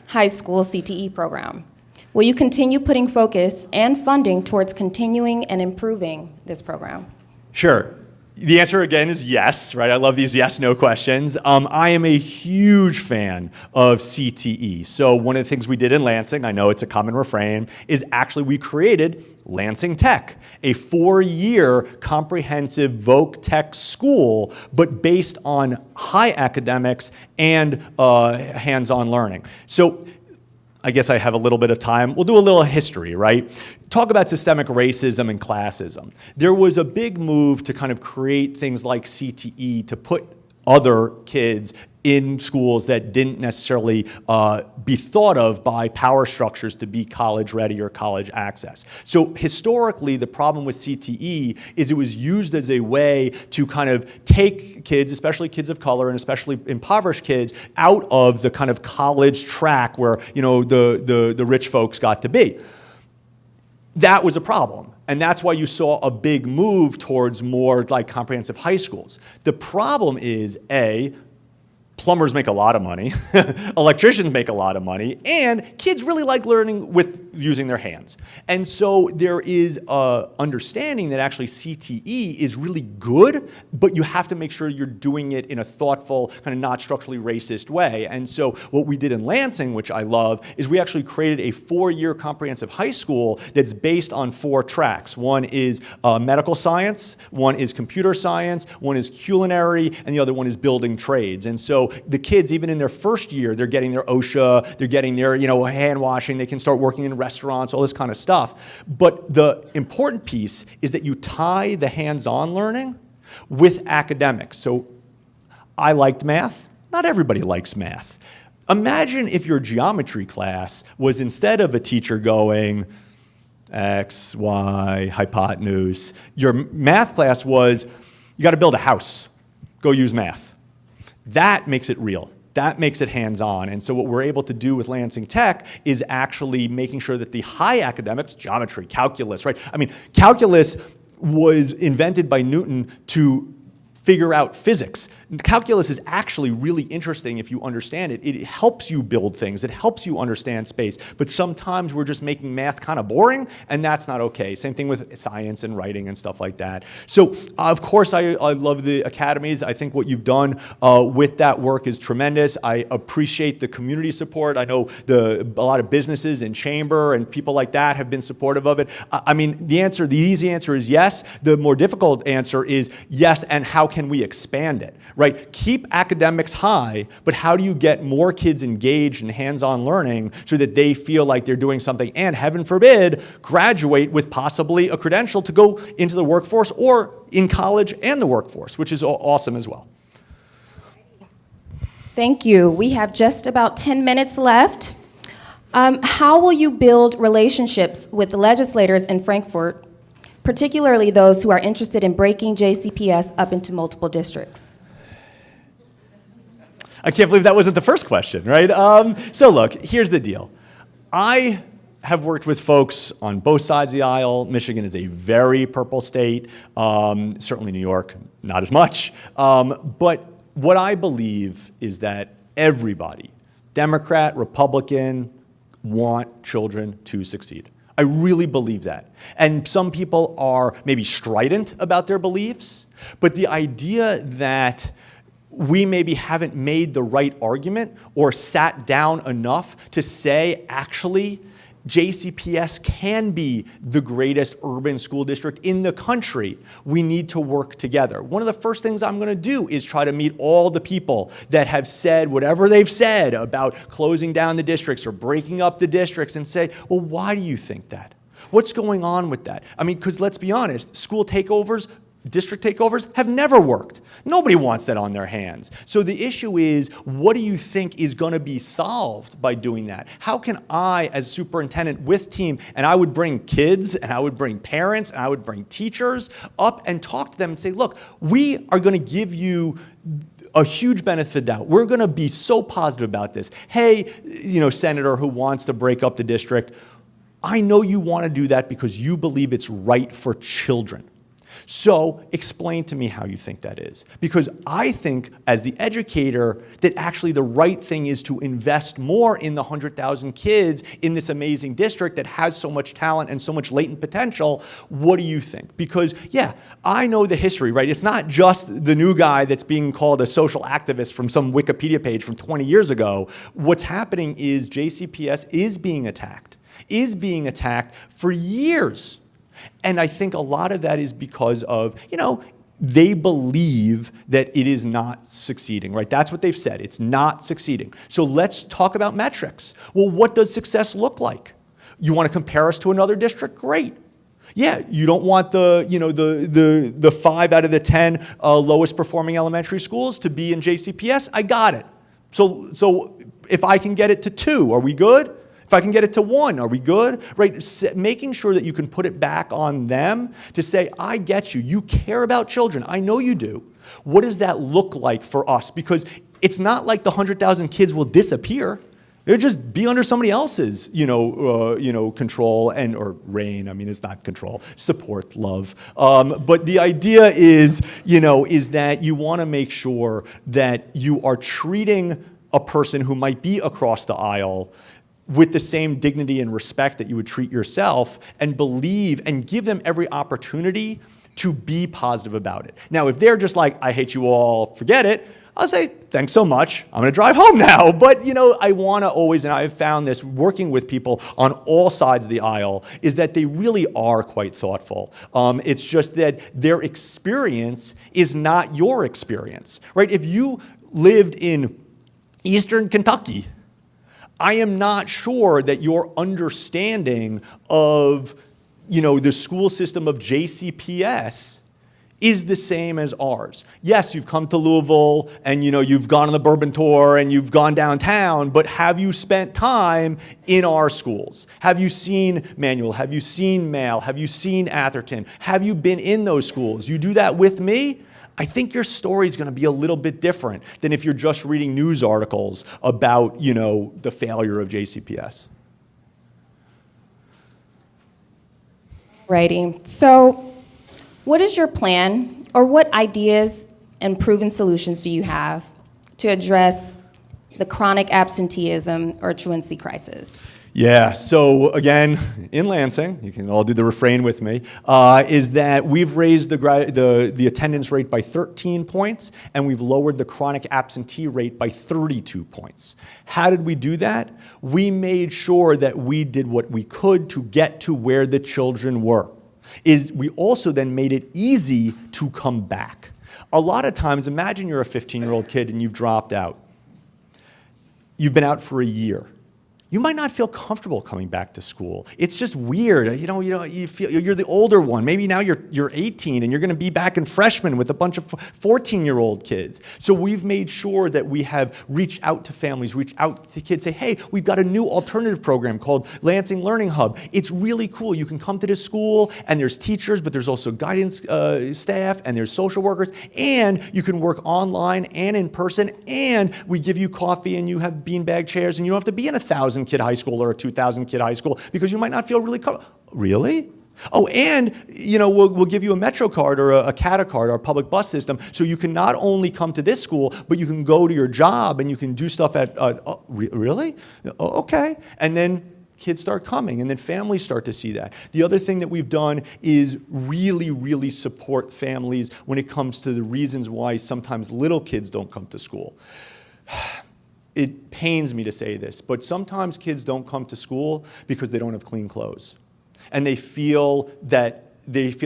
High School CTE program? Will you continue putting focus and funding towards continuing and improving this program? Sure. The answer again is yes, right? I love these yes/no questions. I am a huge fan of CTE. So one of the things we did in Lansing, I know it's a common refrain, is actually we created Lansing Tech, a 4-year comprehensive voc tech school, but based on high academics and hands-on learning. So I guess I have a little bit of time. We'll do a little history, right? Talk about systemic racism and classism. There was a big move to kind of create things like CTE to put other kids in schools that didn't necessarily be thought of by power structures to be college ready or college access. So historically, the problem with CTE is it was used as a way to kind of take kids, especially kids of color and especially impoverished kids, out of the kind of college track where, you know, the rich folks got to be. That was a problem. And that's why you saw a big move towards more like comprehensive high schools. The problem is, A, plumbers make a lot of money, electricians make a lot of money, and kids really like learning with using their hands. And so there is a understanding that actually CTE is really good, but you have to make sure you're doing it in a thoughtful, kind of not structurally racist way. And so what we did in Lansing, which I love, is we actually created a 4-year comprehensive high school that's based on 4 tracks. One is medical science, one is computer science, one is culinary, and the other one is building trades. And so the kids, even in their first year, they're getting their OSHA, they're getting their hand washing, they can start working in restaurants, all this kind of stuff. But the important piece is that you tie the hands-on learning with academics. So I liked math. Not everybody likes math. Imagine if your geometry class was, instead of a teacher going, X, Y, hypotenuse. Your math class was, you got to build a house. Go use math. That makes it real. That makes it hands-on. And so what we're able to do with Lansing Tech is actually making sure that the high academics, geometry, calculus, right? I mean, calculus was invented by Newton to figure out physics. Calculus is actually really interesting if you understand it. It helps you build things. It helps you understand space. But sometimes we're just making math kind of boring, and that's not okay. Same thing with science and writing and stuff like that. So, of course, I love the academies. I think what you've done with that work is tremendous. I appreciate the community support. I know a lot of businesses and chamber and people like that have been supportive of it. I mean, the easy answer is yes. The more difficult answer is yes, and how can we expand it? Right? Keep academics high, but how do you get more kids engaged in hands-on learning so that they feel like they're doing something and, heaven forbid, graduate with possibly a credential to go into the workforce or in college and the workforce, which is awesome as well. Thank you. We have just about 10 minutes left. How will you build relationships with the legislators in Frankfort, particularly those who are interested in breaking JCPS up into multiple districts? I can't believe that wasn't the first question, right? So look, here's the deal. I have worked with folks on both sides of the aisle. Michigan is a very purple state. Certainly New York, not as much. But what I believe is that everybody, Democrat, Republican, want children to succeed. I really believe that. And some people are maybe strident about their beliefs, but the idea that we maybe haven't made the right argument or sat down enough to say, actually, JCPS can be the greatest urban school district in the country. We need to work together. One of the first things I'm going to do is try to meet all the people that have said whatever they've said about closing down the districts or breaking up the districts and say, well, why do you think that? What's going on with that? I mean, because let's be honest, school takeovers, district takeovers have never worked. Nobody wants that on their hands. So the issue is, what do you think is going to be solved by doing that? How can I, as superintendent with team, and I would bring kids, and I would bring parents, and I would bring teachers up and talk to them and say, look, we are going to give you a huge benefit of doubt. We're going to be so positive about this. Hey, senator who wants to break up the district, I know you want to do that because you believe it's right for children. So explain to me how you think that is. Because I think, as the educator, that actually the right thing is to invest more in the 100,000 kids in this amazing district that has so much talent and so much latent potential. What do you think? Because, yeah, I know the history, right? It's not just the new guy that's being called a social activist from some Wikipedia page from 20 years ago. What's happening is JCPS is being attacked for years. And I think a lot of that is because of, they believe that it is not succeeding, right? That's what they've said. It's not succeeding. So let's talk about metrics. Well, what does success look like? You want to compare us to another district? Great. Yeah, you don't want the 5 out of the 10 lowest performing elementary schools to be in JCPS? I got it. So if I can get it to 2, are we good? If I can get it to 1, are we good? Right? Making sure that you can put it back on them to say, I get you. You care about children. I know you do. What does that look like for us? Because it's not like the 100,000 kids will disappear. They'll just be under somebody else's, control or reign. I mean, it's not control, support, love. But the idea is that you want to make sure that you are treating a person who might be across the aisle with the same dignity and respect that you would treat yourself, and believe and give them every opportunity to be positive about it. Now, if they're just like, I hate you all, forget it, I'll say, thanks so much, I'm gonna drive home now. But I wanna always, and I've found this working with people on all sides of the aisle, is that they really are quite thoughtful. It's just that their experience is not your experience, right? If you lived in Eastern Kentucky, I am not sure that your understanding of, the school system of JCPS is the same as ours. Yes, you've come to Louisville and you've gone on the Bourbon Tour and you've gone downtown, but have you spent time in our schools? Have you seen Manual? Have you seen Male? Have you seen Atherton? Have you been in those schools? You do that with me, I think your story is going to be a little bit different than if you're just reading news articles about, the failure of JCPS. Righty. So what is your plan, or what ideas and proven solutions do you have to address the chronic absenteeism or truancy crisis? Yeah, so again, in Lansing, you can all do the refrain with me, is that we've raised the attendance rate by 13 points, and we've lowered the chronic absentee rate by 32 points. How did we do that? We made sure that we did what we could to get to where the children were. We also then made it easy to come back. A lot of times, imagine you're a 15-year-old kid and you've dropped out. You've been out for a year. You might not feel comfortable coming back to school. It's just weird. You feel you're the older one. Maybe now you're 18 and you're going to be back in freshman with a bunch of 14-year-old kids. So we've made sure that we have reached out to families, reached out to kids, say, hey, we've got a new alternative program called Lansing Learning Hub. It's really cool. You can come to this school and there's teachers, but there's also guidance staff and there's social workers, and you can work online and in person, and we give you coffee and you have beanbag chairs, and you don't have to be in 1,000 kid high school or a 2,000 kid high school because you might not feel really Really? Oh, and we'll give you a Metro card or a CATA card, our public bus system, so you can not only come to this school, but you can go to your job and you can do stuff at, really? Oh, okay. And then kids start coming, and then families start to see that. The other thing that we've done is really, really support families when it comes to the reasons why sometimes little kids don't come to school. It pains me to say this, but sometimes kids don't come to school because they don't have clean clothes. And they feel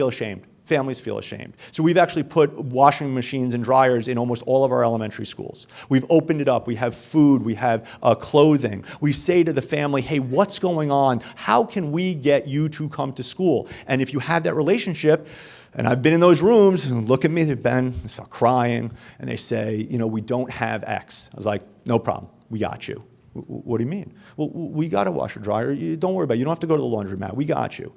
ashamed. Families feel ashamed. So we've actually put washing machines and dryers in almost all of our elementary schools. We've opened it up. We have food. We have clothing. We say to the family, hey, what's going on? How can we get you to come to school? And if you have that relationship, and I've been in those rooms, and look at me, Ben, they start crying, and they say, we don't have X. I was like, no problem, we got you. What do you mean? Well, we got a washer dryer. Don't worry about it. You don't have to go to the laundromat. We got you.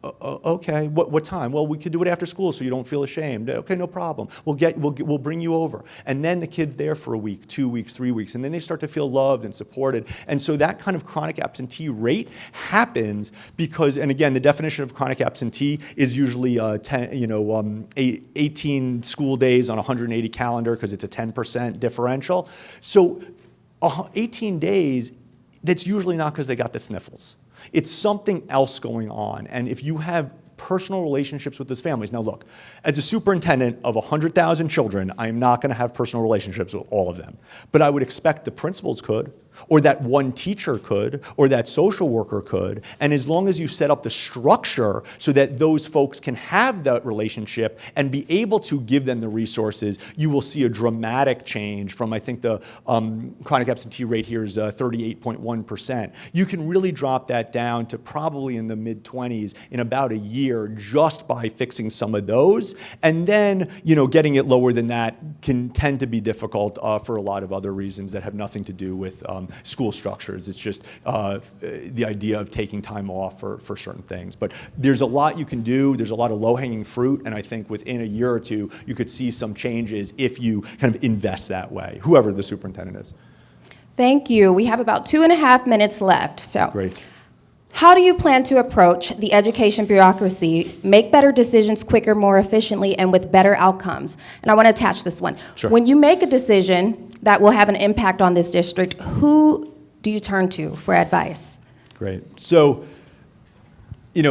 Okay, what time? Well, we could do it after school so you don't feel ashamed. Okay, no problem. We'll bring you over. And then the kid's there for a week, 2 weeks, 3 weeks, and then they start to feel loved and supported. And so that kind of chronic absentee rate happens because, and again, the definition of chronic absentee is usually 18 school days on a 180 calendar because it's a 10% differential. So 18 days, that's usually not because they got the sniffles. It's something else going on. And if you have personal relationships with those families, now look, as a superintendent of 100,000 children, I am not going to have personal relationships with all of them. But I would expect the principals could, or that one teacher could, or that social worker could. And as long as you set up the structure so that those folks can have that relationship and be able to give them the resources, you will see a dramatic change from, I think the chronic absentee rate here is 38.1%. You can really drop that down to probably in the mid-20s in about a year just by fixing some of those. And then, getting it lower than that can tend to be difficult for a lot of other reasons that have nothing to do with school structures. It's just the idea of taking time off for certain things. But there's a lot you can do. There's a lot of low-hanging fruit, and I think within a year or two, you could see some changes if you kind of invest that way, whoever the superintendent is. Thank you. We have about 2.5 minutes left. So, great. How do you plan to approach the education bureaucracy, make better decisions quicker, more efficiently, and with better outcomes? And I want to attach this one. Sure. When you make a decision that will have an impact on this district, who do you turn to for advice? Great. So,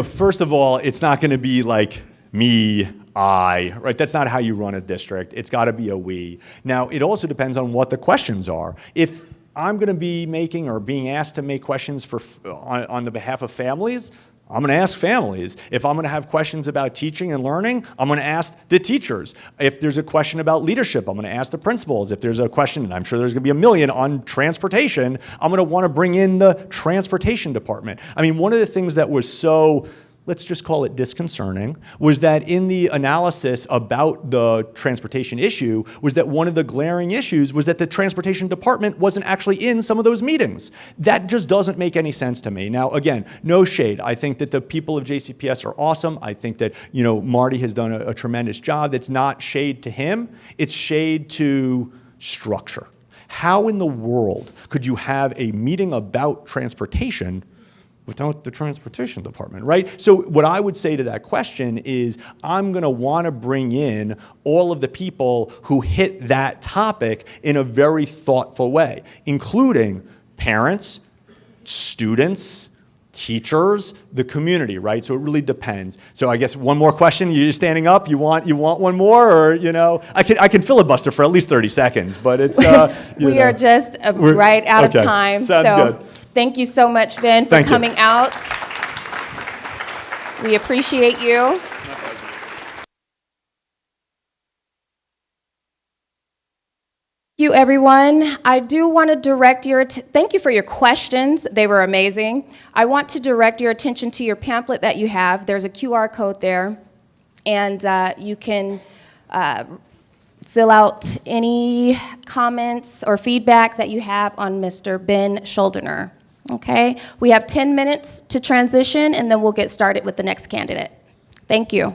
first of all, it's not going to be like me, right? That's not how you run a district. It's got to be a we. Now, it also depends on what the questions are. If I'm going to be making or being asked to make questions on the behalf of families, I'm going to ask families. If I'm going to have questions about teaching and learning, I'm going to ask the teachers. If there's a question about leadership, I'm going to ask the principals. If there's a question, and I'm sure there's going to be a million on transportation, I'm going to want to bring in the transportation department. I mean, one of the things that was so let's just call it disconcerting, was that in the analysis about the transportation issue, was that one of the glaring issues was that the transportation department wasn't actually in some of those meetings. That just doesn't make any sense to me. Now, again, no shade. I think that the people of JCPS are awesome. I think that, Marty has done a tremendous job. That's not shade to him. It's shade to structure. How in the world could you have a meeting about transportation without the transportation department, right? So what I would say to that question is I'm going to want to bring in all of the people who hit that topic in a very thoughtful way, including parents, students, teachers, the community, right? So it really depends. So I guess one more question. You're standing up. You want one more, or I can filibuster for at least 30 seconds, but it's we are just right out of time. Sounds good. Thank you so much, Ben, for coming out. We appreciate you. Thank you, everyone. I do want to direct thank you for your questions. They were amazing. I want to direct your attention to your pamphlet that you have. There's a QR code there, and you can fill out any comments or feedback that you have on Mr. Ben Shuldiner. Okay? We have 10 minutes to transition, and then we'll get started with the next candidate. Thank you.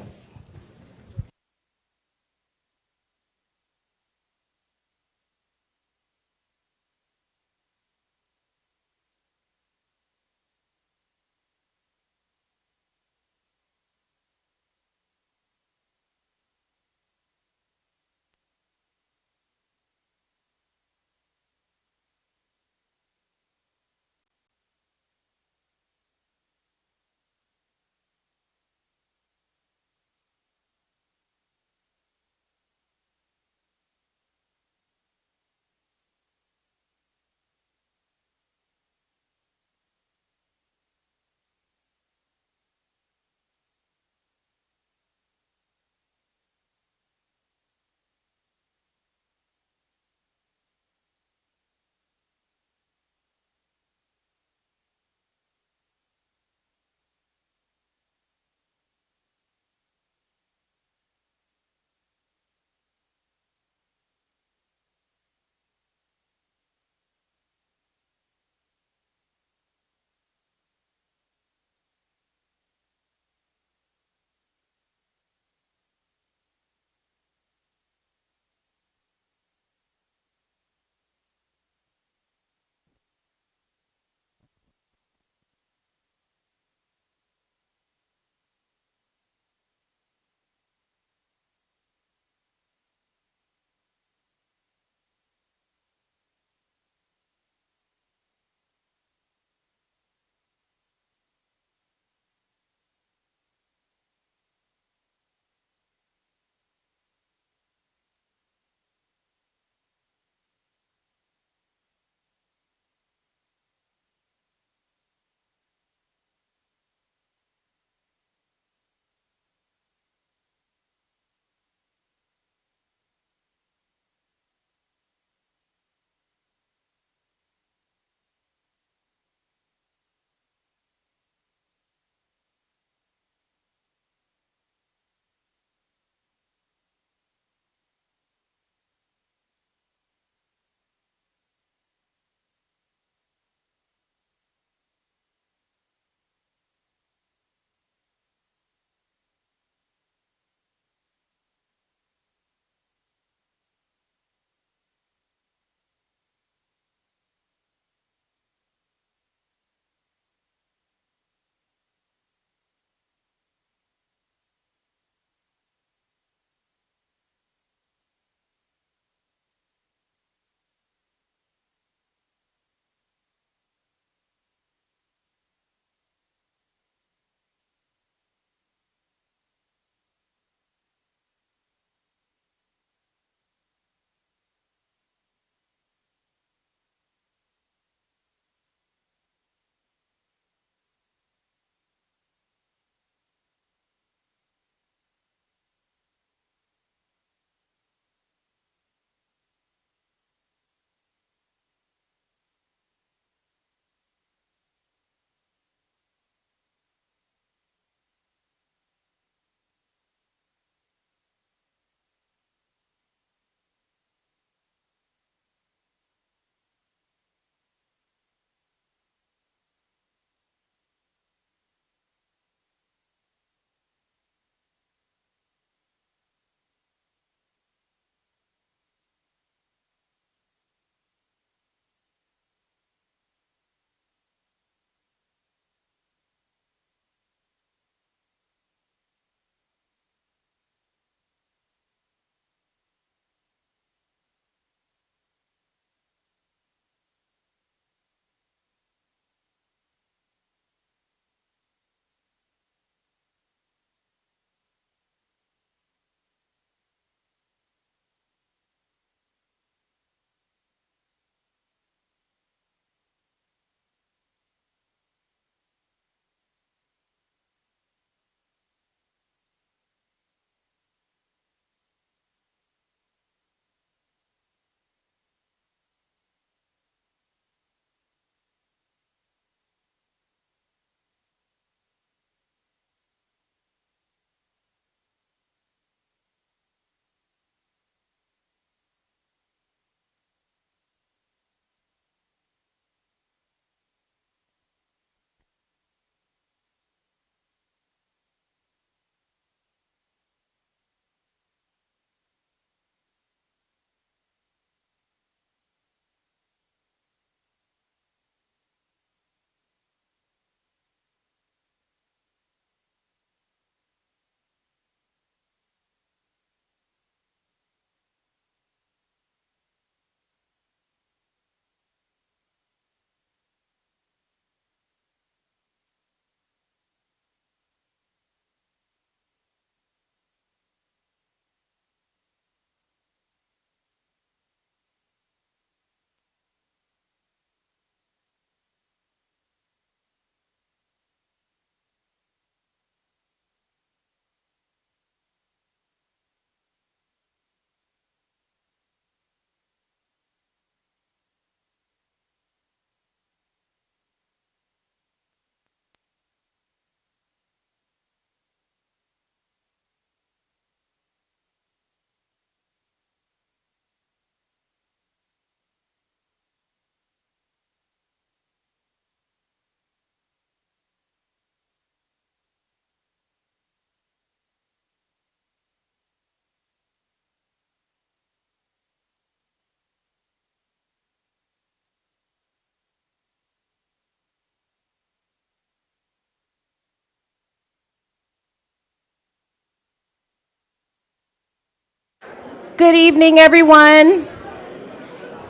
Good evening, everyone.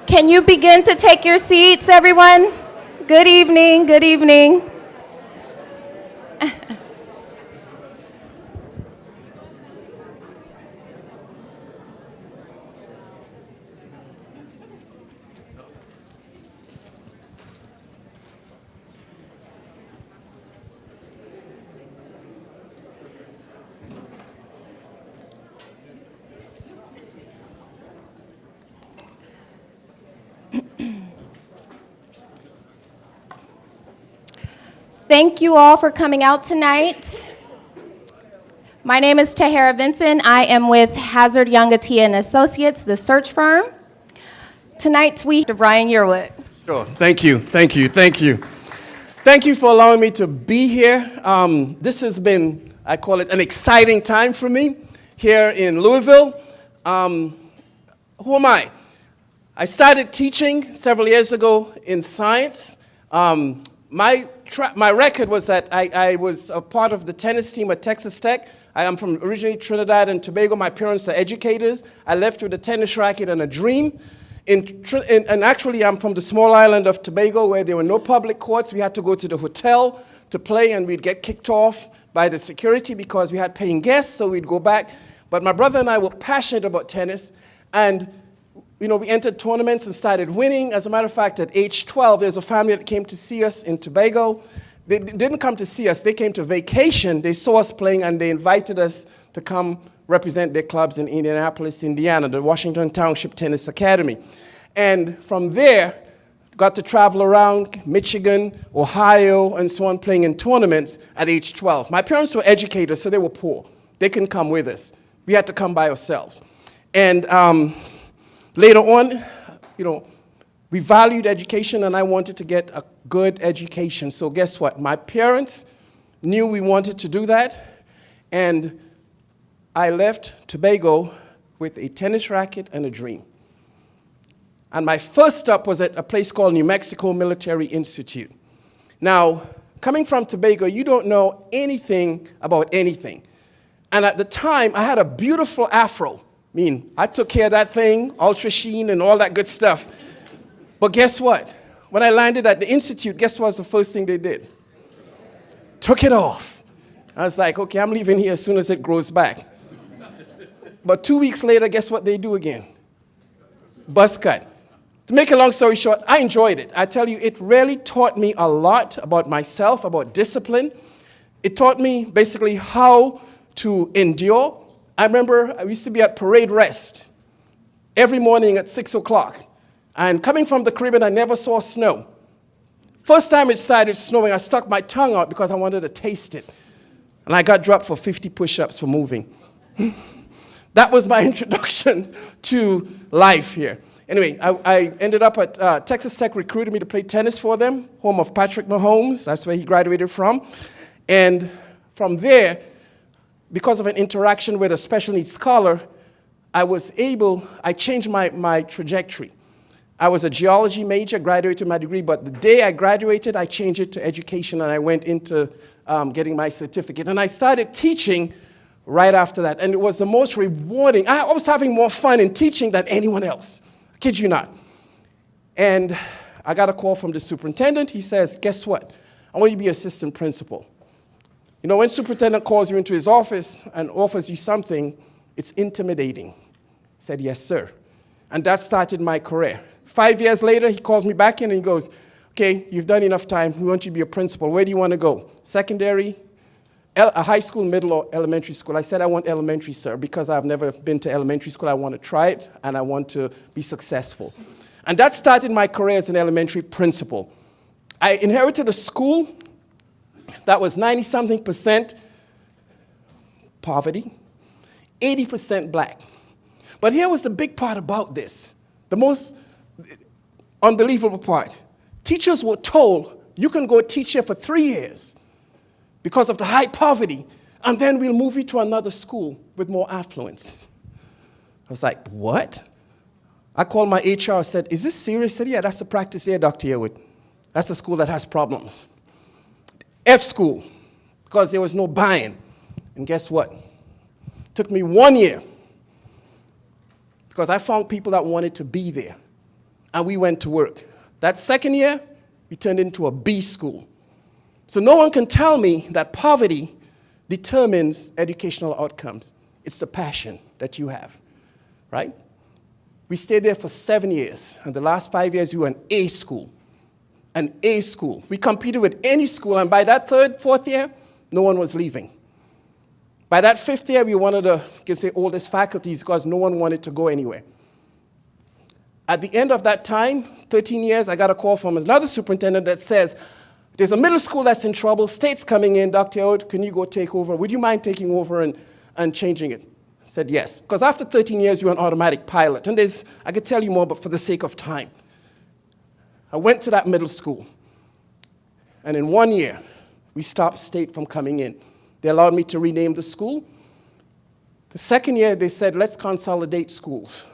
Can you begin to take your seats, everyone? Good evening, good evening. Thank you all for coming out tonight. My name is Tahara Vinson. I am with Hazard Young Atia and Associates, the search firm. Tonight we have Brian Yearwood. Sure. Thank you. Thank you. Thank you. Thank you for allowing me to be here. This has been, I call it, an exciting time for me here in Louisville. Who am I? I started teaching several years ago in science. My record was that I was a part of the tennis team at Texas Tech. I am from originally Trinidad and Tobago. My parents are educators. I left with a tennis racket and a dream. And actually, I'm from the small island of Tobago where there were no public courts. We had to go to the hotel to play, and we'd get kicked off by the security because we had paying guests, so we'd go back. But my brother and I were passionate about tennis, and we entered tournaments and started winning. As a matter of fact, at age 12, there's a family that came to see us in Tobago. They didn't come to see us. They came to vacation. They saw us playing, and they invited us to come represent their clubs in Indianapolis, Indiana, the Washington Township Tennis Academy. And from there, got to travel around Michigan, Ohio, and so on, playing in tournaments at age 12. My parents were educators, so they were poor. They couldn't come with us. We had to come by ourselves. And later on, we valued education, and I wanted to get a good education. So guess what? My parents knew we wanted to do that, and I left Tobago with a tennis racket and a dream. And my first stop was at a place called New Mexico Military Institute. Now, coming from Tobago, you don't know anything about anything. And at the time, I had a beautiful afro. I took care of that thing, ultra sheen and all that good stuff. But guess what? When I landed at the institute, guess what was the first thing they did? Took it off. I was like, okay, I'm leaving here as soon as it grows back. But 2 weeks later, guess what they do again? Buzz cut. To make a long story short, I enjoyed it. I tell you, it really taught me a lot about myself, about discipline. It taught me basically how to endure. I remember I used to be at parade rest every morning at 6 o'clock. And coming from the Caribbean, I never saw snow. First time it started snowing, I stuck my tongue out because I wanted to taste it. And I got dropped for 50 push-ups for moving. That was my introduction to life here. Anyway, I ended up at Texas Tech, recruited me to play tennis for them, home of Patrick Mahomes. That's where he graduated from. And from there, because of an interaction with a special needs scholar, I changed my trajectory. I was a geology major, graduated my degree, but the day I graduated, I changed it to education, and I went into getting my certificate. And I started teaching right after that, and it was the most rewarding. I was having more fun in teaching than anyone else. I kid you not. And I got a call from the superintendent. He says, guess what? I want you to be assistant principal. When superintendent calls you into his office and offers you something, it's intimidating. I said, yes, sir. And that started my career. 5 years later, he calls me back in and he goes, okay, you've done enough time. We want you to be a principal. Where do you want to go? Secondary, a high school, middle, or elementary school? I said, I want elementary, sir, because I've never been to elementary school. I want to try it, and I want to be successful. And that started my career as an elementary principal. I inherited a school that was 90-something% poverty, 80% black. But here was the big part about this, the most unbelievable part. Teachers were told, you can go teach here for 3 years because of the high poverty, and then we'll move you to another school with more affluence. I was like, what? I called my HR and said, is this serious? I said, yeah, that's the practice here, Dr. Yearwood. That's a school that has problems. F school, because there was no buying. And guess what? It took me 1 year because I found people that wanted to be there. And we went to work. That second year, we turned into a B school. So no one can tell me that poverty determines educational outcomes. It's the passion that you have, right? We stayed there for 7 years, and the last 5 years, we were an A school. An A school. We competed with any school, and by that third, fourth year, no one was leaving. By that fifth year, we were one of the, you can say, oldest faculties because no one wanted to go anywhere. At the end of that time, 13 years, I got a call from another superintendent that says, there's a middle school that's in trouble, state's coming in, Dr. Yearwood, can you go take over? Would you mind taking over and changing it? I said yes, because after 13 years, you're an automatic pilot. And I could tell you more, but for the sake of time. I went to that middle school, and in 1 year, we stopped state from coming in. They allowed me to rename the school. The second year, they said, let's consolidate schools.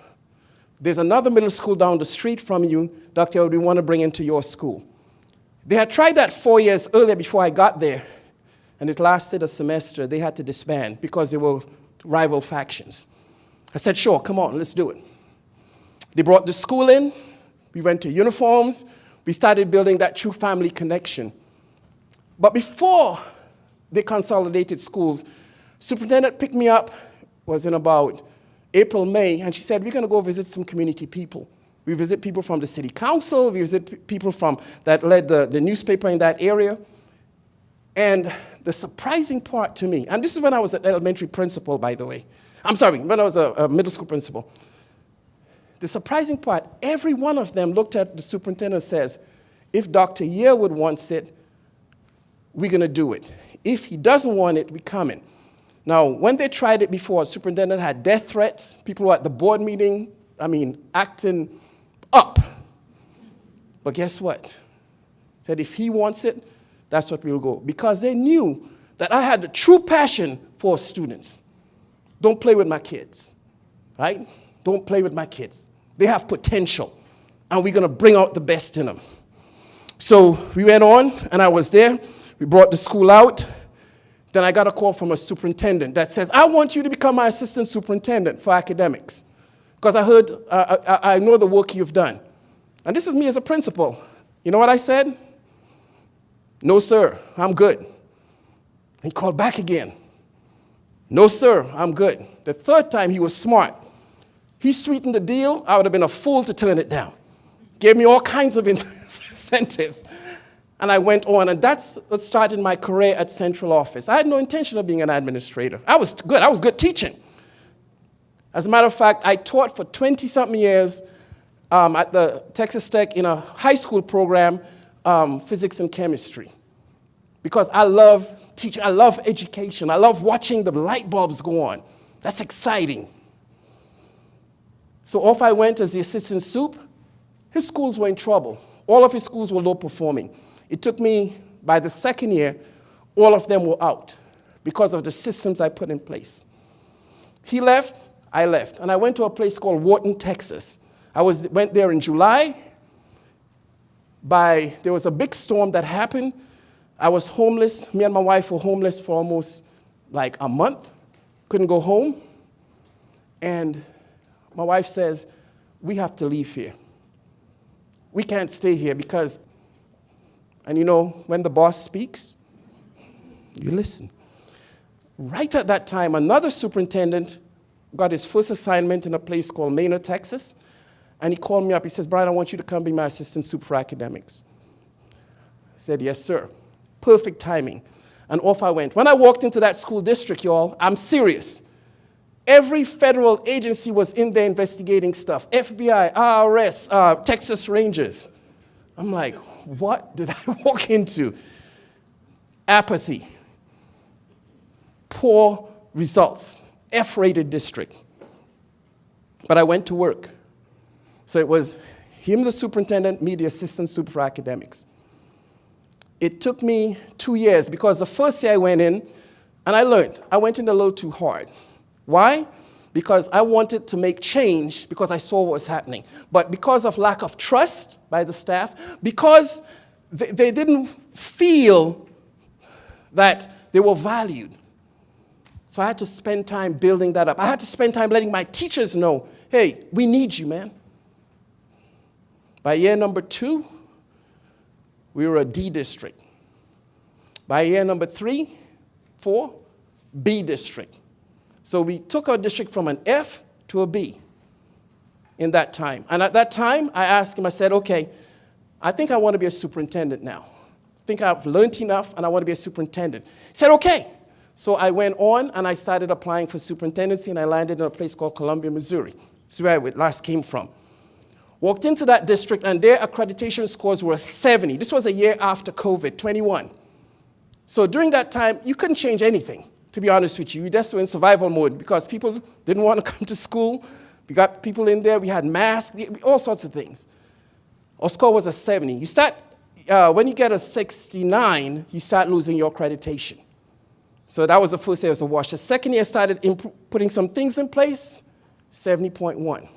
There's another middle school down the street from you, Dr. Yearwood, we want to bring into your school. They had tried that 4 years earlier before I got there, and it lasted a semester. They had to disband because they were rival factions. I said, sure, come on, let's do it. They brought the school in. We went to uniforms. We started building that true family connection. But before they consolidated schools, superintendent picked me up, was in about April, May, and she said, we're going to go visit some community people. We visit people from the city council. We visit people that led the newspaper in that area. And the surprising part to me, and this is when I was an elementary principal, by the way. I'm sorry, when I was a middle school principal. The surprising part, every one of them looked at the superintendent and says, if Dr. Yearwood wants it, we're going to do it. If he doesn't want it, we're coming. Now, when they tried it before, the superintendent had death threats. People were at the board meeting, acting up. But guess what? Said if he wants it, that's what we'll go. Because they knew that I had the true passion for students. Don't play with my kids, right? Don't play with my kids. They have potential, and we're going to bring out the best in them. So we went on, and I was there. We brought the school out. Then I got a call from a superintendent that says, I want you to become my assistant superintendent for academics, because I heard, I know the work you've done. And this is me as a principal. You know what I said? No, sir, I'm good. He called back again. No, sir, I'm good. The third time, he was smart. He sweetened the deal. I would have been a fool to turn it down. Gave me all kinds of incentives. And I went on, and that's what started my career at central office. I had no intention of being an administrator. I was good. I was good teaching. As a matter of fact, I taught for 20-something years at the Texas Tech in a high school program, physics and chemistry. Because I love teaching, I love education, I love watching the light bulbs go on. That's exciting. So off I went as the assistant sup. His schools were in trouble. All of his schools were low performing. It took me, by the second year, all of them were out because of the systems I put in place. He left, I left, and I went to a place called Wharton, Texas. I went there in July. There was a big storm that happened. I was homeless. Me and my wife were homeless for almost like a month. Couldn't go home. And my wife says, we have to leave here. We can't stay here because, and you know, when the boss speaks, you listen. Right at that time, another superintendent got his first assignment in a place called Maynard, Texas. And he called me up. He says, Brian, I want you to come be my assistant sup for academics. I said, yes, sir. Perfect timing. And off I went. When I walked into that school district, y'all, I'm serious. Every federal agency was in there investigating stuff. FBI, IRS, Texas Rangers. I'm like, what did I walk into? Apathy. Poor results. F-rated district. But I went to work. So it was him, the superintendent, me, the assistant sup for academics. It took me 2 years because the first year I went in, and I learned. I went in a little too hard. Why? Because I wanted to make change because I saw what was happening. But because of lack of trust by the staff, because they didn't feel that they were valued. So I had to spend time building that up. I had to spend time letting my teachers know, hey, we need you, man. By year number 2, we were a D district. By year number 3, 4, B district. So we took our district from an F to a B in that time. And at that time, I asked him, I said, okay, I think I want to be a superintendent now. I think I've learned enough and I want to be a superintendent. He said, okay. So I went on and I started applying for superintendency and I landed in a place called Columbia, Missouri. This is where I last came from. Walked into that district and their accreditation scores were 70. This was a year after COVID, 21. So during that time, you couldn't change anything, to be honest with you. You just were in survival mode because people didn't want to come to school. We got people in there, we had masks, all sorts of things. Our score was a 70. You start, when you get a 69, you start losing your accreditation. So that was the first year it was a wash. The second year I started putting some things in place, 70.1.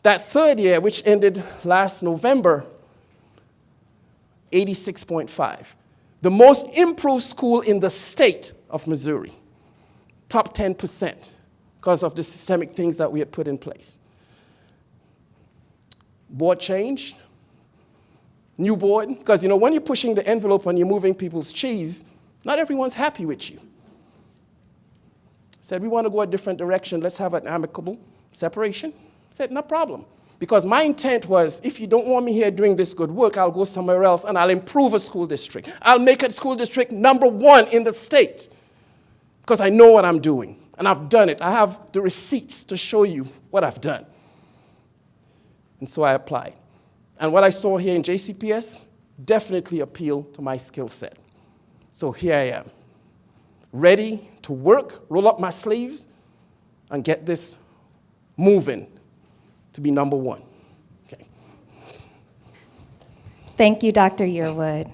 That third year, which ended last November, 86.5. The most improved school in the state of Missouri. Top 10% because of the systemic things that we had put in place. Board changed. New board, because when you're pushing the envelope and you're moving people's cheese, not everyone's happy with you. Said, we want to go a different direction. Let's have an amicable separation. Said, no problem. Because my intent was, if you don't want me here doing this good work, I'll go somewhere else and I'll improve a school district. I'll make a school district #1 in the state. Because I know what I'm doing. And I've done it. I have the receipts to show you what I've done. And so I applied. And what I saw here in JCPS definitely appealed to my skill set. So here I am, ready to work, roll up my sleeves, and get this moving to be #1. Okay. Thank you, Dr. Yearwood.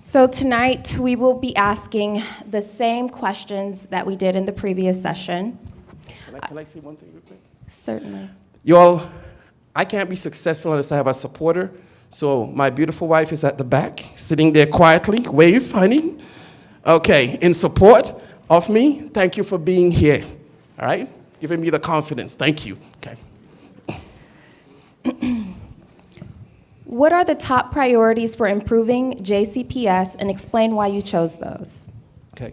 So tonight, we will be asking the same questions that we did in the previous session. Can I say one thing real quick? Certainly. Y'all, I can't be successful unless I have a supporter. So my beautiful wife is at the back, sitting there quietly. Wave, honey. Okay, in support of me, thank you for being here. All right? Giving me the confidence. Thank you. Okay. What are the top priorities for improving JCPS, and explain why you chose those? Okay.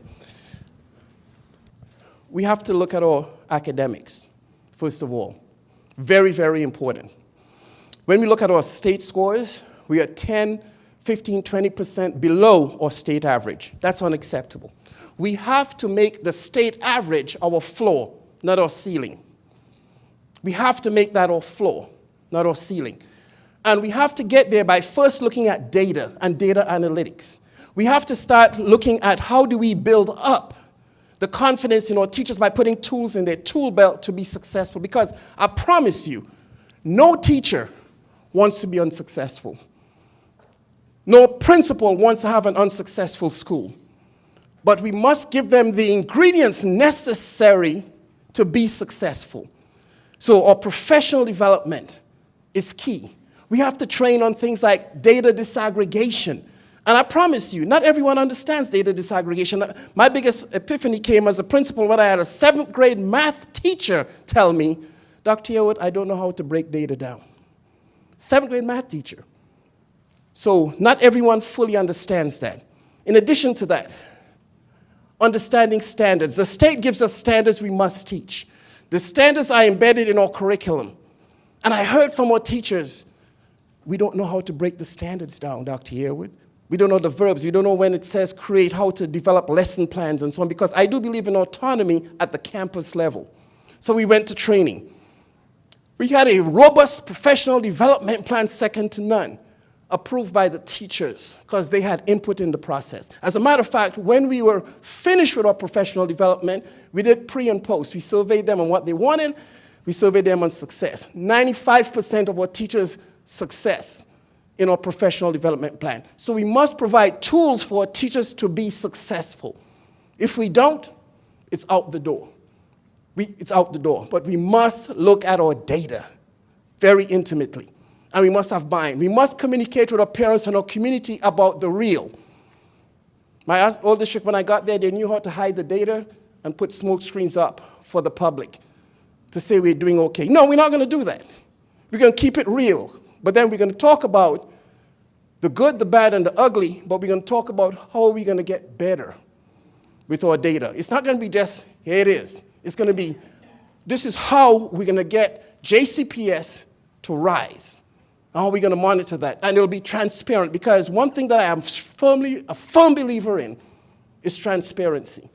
We have to look at our academics, first of all. Very, very important. When we look at our state scores, we are 10, 15, 20% below our state average. That's unacceptable. We have to make the state average our floor, not our ceiling. We have to make that our floor, not our ceiling. And we have to get there by first looking at data and data analytics. We have to start looking at how do we build up the confidence in our teachers by putting tools in their tool belt to be successful. Because I promise you, no teacher wants to be unsuccessful. No principal wants to have an unsuccessful school. But we must give them the ingredients necessary to be successful. So our professional development is key. We have to train on things like data disaggregation. And I promise you, not everyone understands data disaggregation. My biggest epiphany came as a principal when I had a 7th grade math teacher tell me, Dr. Yearwood, I don't know how to break data down. 7th grade math teacher. So not everyone fully understands that. In addition to that, understanding standards. The state gives us standards we must teach. The standards are embedded in our curriculum. And I heard from our teachers, we don't know how to break the standards down, Dr. Yearwood. We don't know the verbs. We don't know when it says create, how to develop lesson plans and so on, because I do believe in autonomy at the campus level. So we went to training. We had a robust professional development plan, second to none, approved by the teachers because they had input in the process. As a matter of fact, when we were finished with our professional development, we did pre and post. We surveyed them on what they wanted. We surveyed them on success. 95% of our teachers' success in our professional development plan. So we must provide tools for our teachers to be successful. If we don't, it's out the door. It's out the door. But we must look at our data very intimately. And we must have buy-in. We must communicate with our parents and our community about the real. My old district, when I got there, they knew how to hide the data and put smoke screens up for the public. to say we're doing okay. No, we're not going to do that. We're going to keep it real. But then we're going to talk about the good, the bad, and the ugly, but we're going to talk about how are we going to get better with our data. It's not going to be just, here it is. It's going to be, this is how we're going to get JCPS to rise. How are we going to monitor that? And it'll be transparent, because one thing that I am a firm believer in is transparency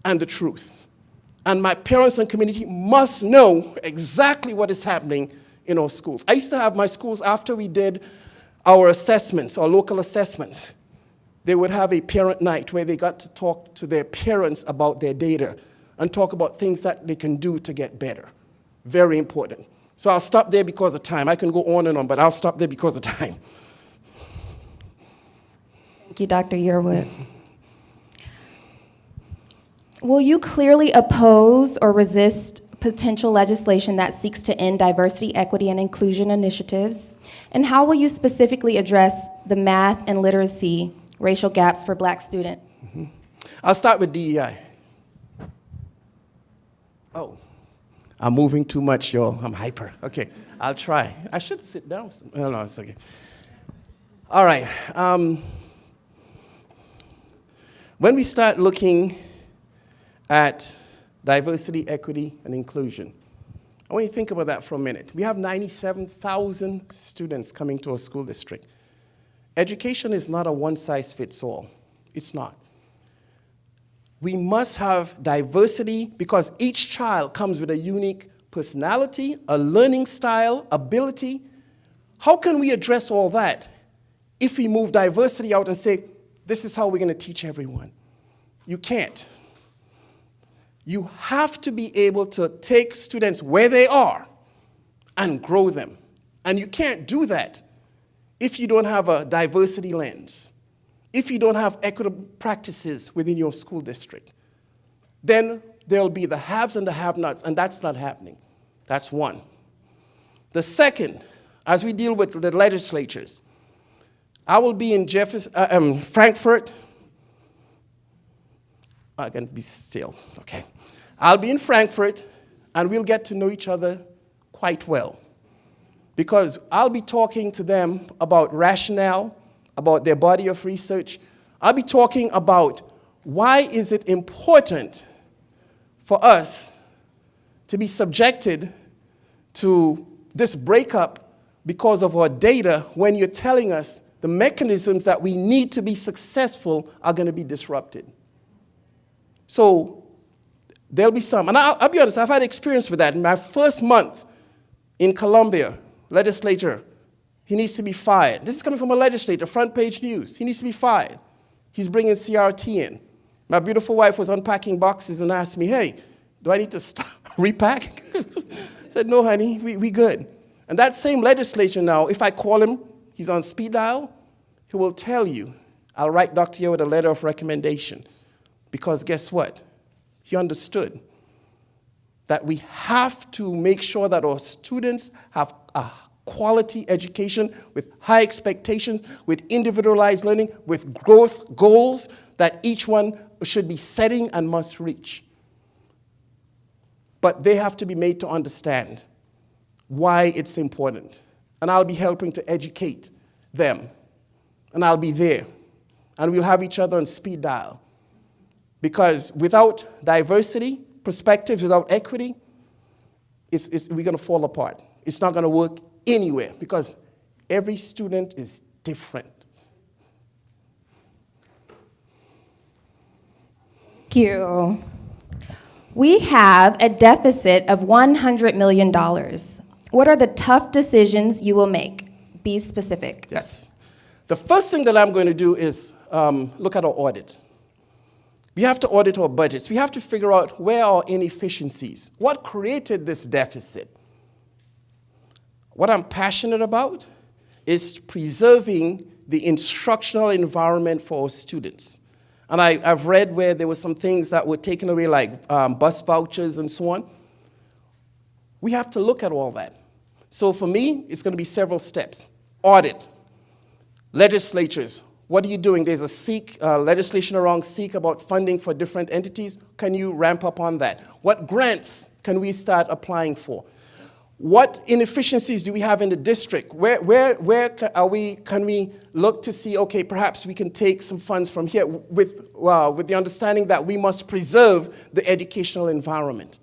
and the truth. And my parents and community must know exactly what is happening in our schools. I used to have my schools, after we did our assessments, our local assessments, they would have a parent night where they got to talk to their parents about their data and talk about things that they can do to get better. Very important. So I'll stop there because of time. I can go on and on, but I'll stop there because of time. Thank you, Dr. Yearwood. Will you clearly oppose or resist potential legislation that seeks to end diversity, equity, and inclusion initiatives? And how will you specifically address the math and literacy racial gaps for Black students? I'll start with DEI. Oh, I'm moving too much, y'all. I'm hyper. Okay, I'll try. I should sit down. No, it's okay. All right. When we start looking at diversity, equity, and inclusion, I want you to think about that for a minute. We have 97,000 students coming to our school district. Education is not a one-size-fits-all. It's not. We must have diversity because each child comes with a unique personality, a learning style, ability. How can we address all that if we move diversity out and say, this is how we're going to teach everyone? You can't. You have to be able to take students where they are and grow them. And you can't do that if you don't have a diversity lens, if you don't have equitable practices within your school district. Then there'll be the haves and the have-nots, and that's not happening. That's one. The second, as we deal with the legislatures, I will be in Frankfurt. I can be still, okay. I'll be in Frankfurt, and we'll get to know each other quite well, because I'll be talking to them about rationale, about their body of research. I'll be talking about why is it important for us to be subjected to this breakup because of our data when you're telling us the mechanisms that we need to be successful are going to be disrupted. So there'll be some, and I'll be honest, I've had experience with that. In my first month in Columbia, legislator, he needs to be fired. This is coming from a legislator, front page news. He needs to be fired. He's bringing CRT in. My beautiful wife was unpacking boxes and asked me, hey, do I need to stop, repack? I said, no, honey, we good. And that same legislator now, if I call him, he's on speed dial, he will tell you, I'll write Dr. Yearwood a letter of recommendation. Because guess what? He understood that we have to make sure that our students have a quality education with high expectations, with individualized learning, with growth goals that each one should be setting and must reach. But they have to be made to understand why it's important. And I'll be helping to educate them. And I'll be there. And we'll have each other on speed dial. Because without diversity, perspectives, without equity, we're going to fall apart. It's not going to work anywhere because every student is different. Thank you. We have a deficit of $100 million. What are the tough decisions you will make? Be specific. Yes. The first thing that I'm going to do is look at our audit. We have to audit our budgets. We have to figure out where are inefficiencies. What created this deficit? What I'm passionate about is preserving the instructional environment for our students. And I've read where there were some things that were taken away, like bus vouchers and so on. We have to look at all that. So for me, it's going to be several steps. Audit. Legislatures, What are you doing? There's a SEEK, legislation around SEEK about funding for different entities. Can you ramp up on that? What grants can we start applying for? What inefficiencies do we have in the district? Where can we look to see, okay, perhaps we can take some funds from here with the understanding that we must preserve the educational environment.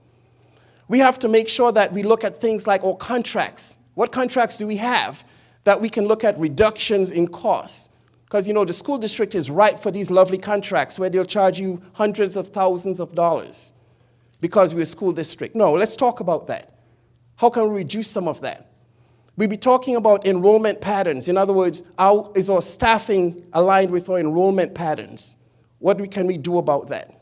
We have to make sure that we look at things like our contracts. What contracts do we have that we can look at reductions in costs? Because, the school district is ripe for these lovely contracts where they'll charge you hundreds of thousands of dollars because we're a school district. No, let's talk about that. How can we reduce some of that? We'll be talking about enrollment patterns. In other words, how is our staffing aligned with our enrollment patterns? What can we do about that?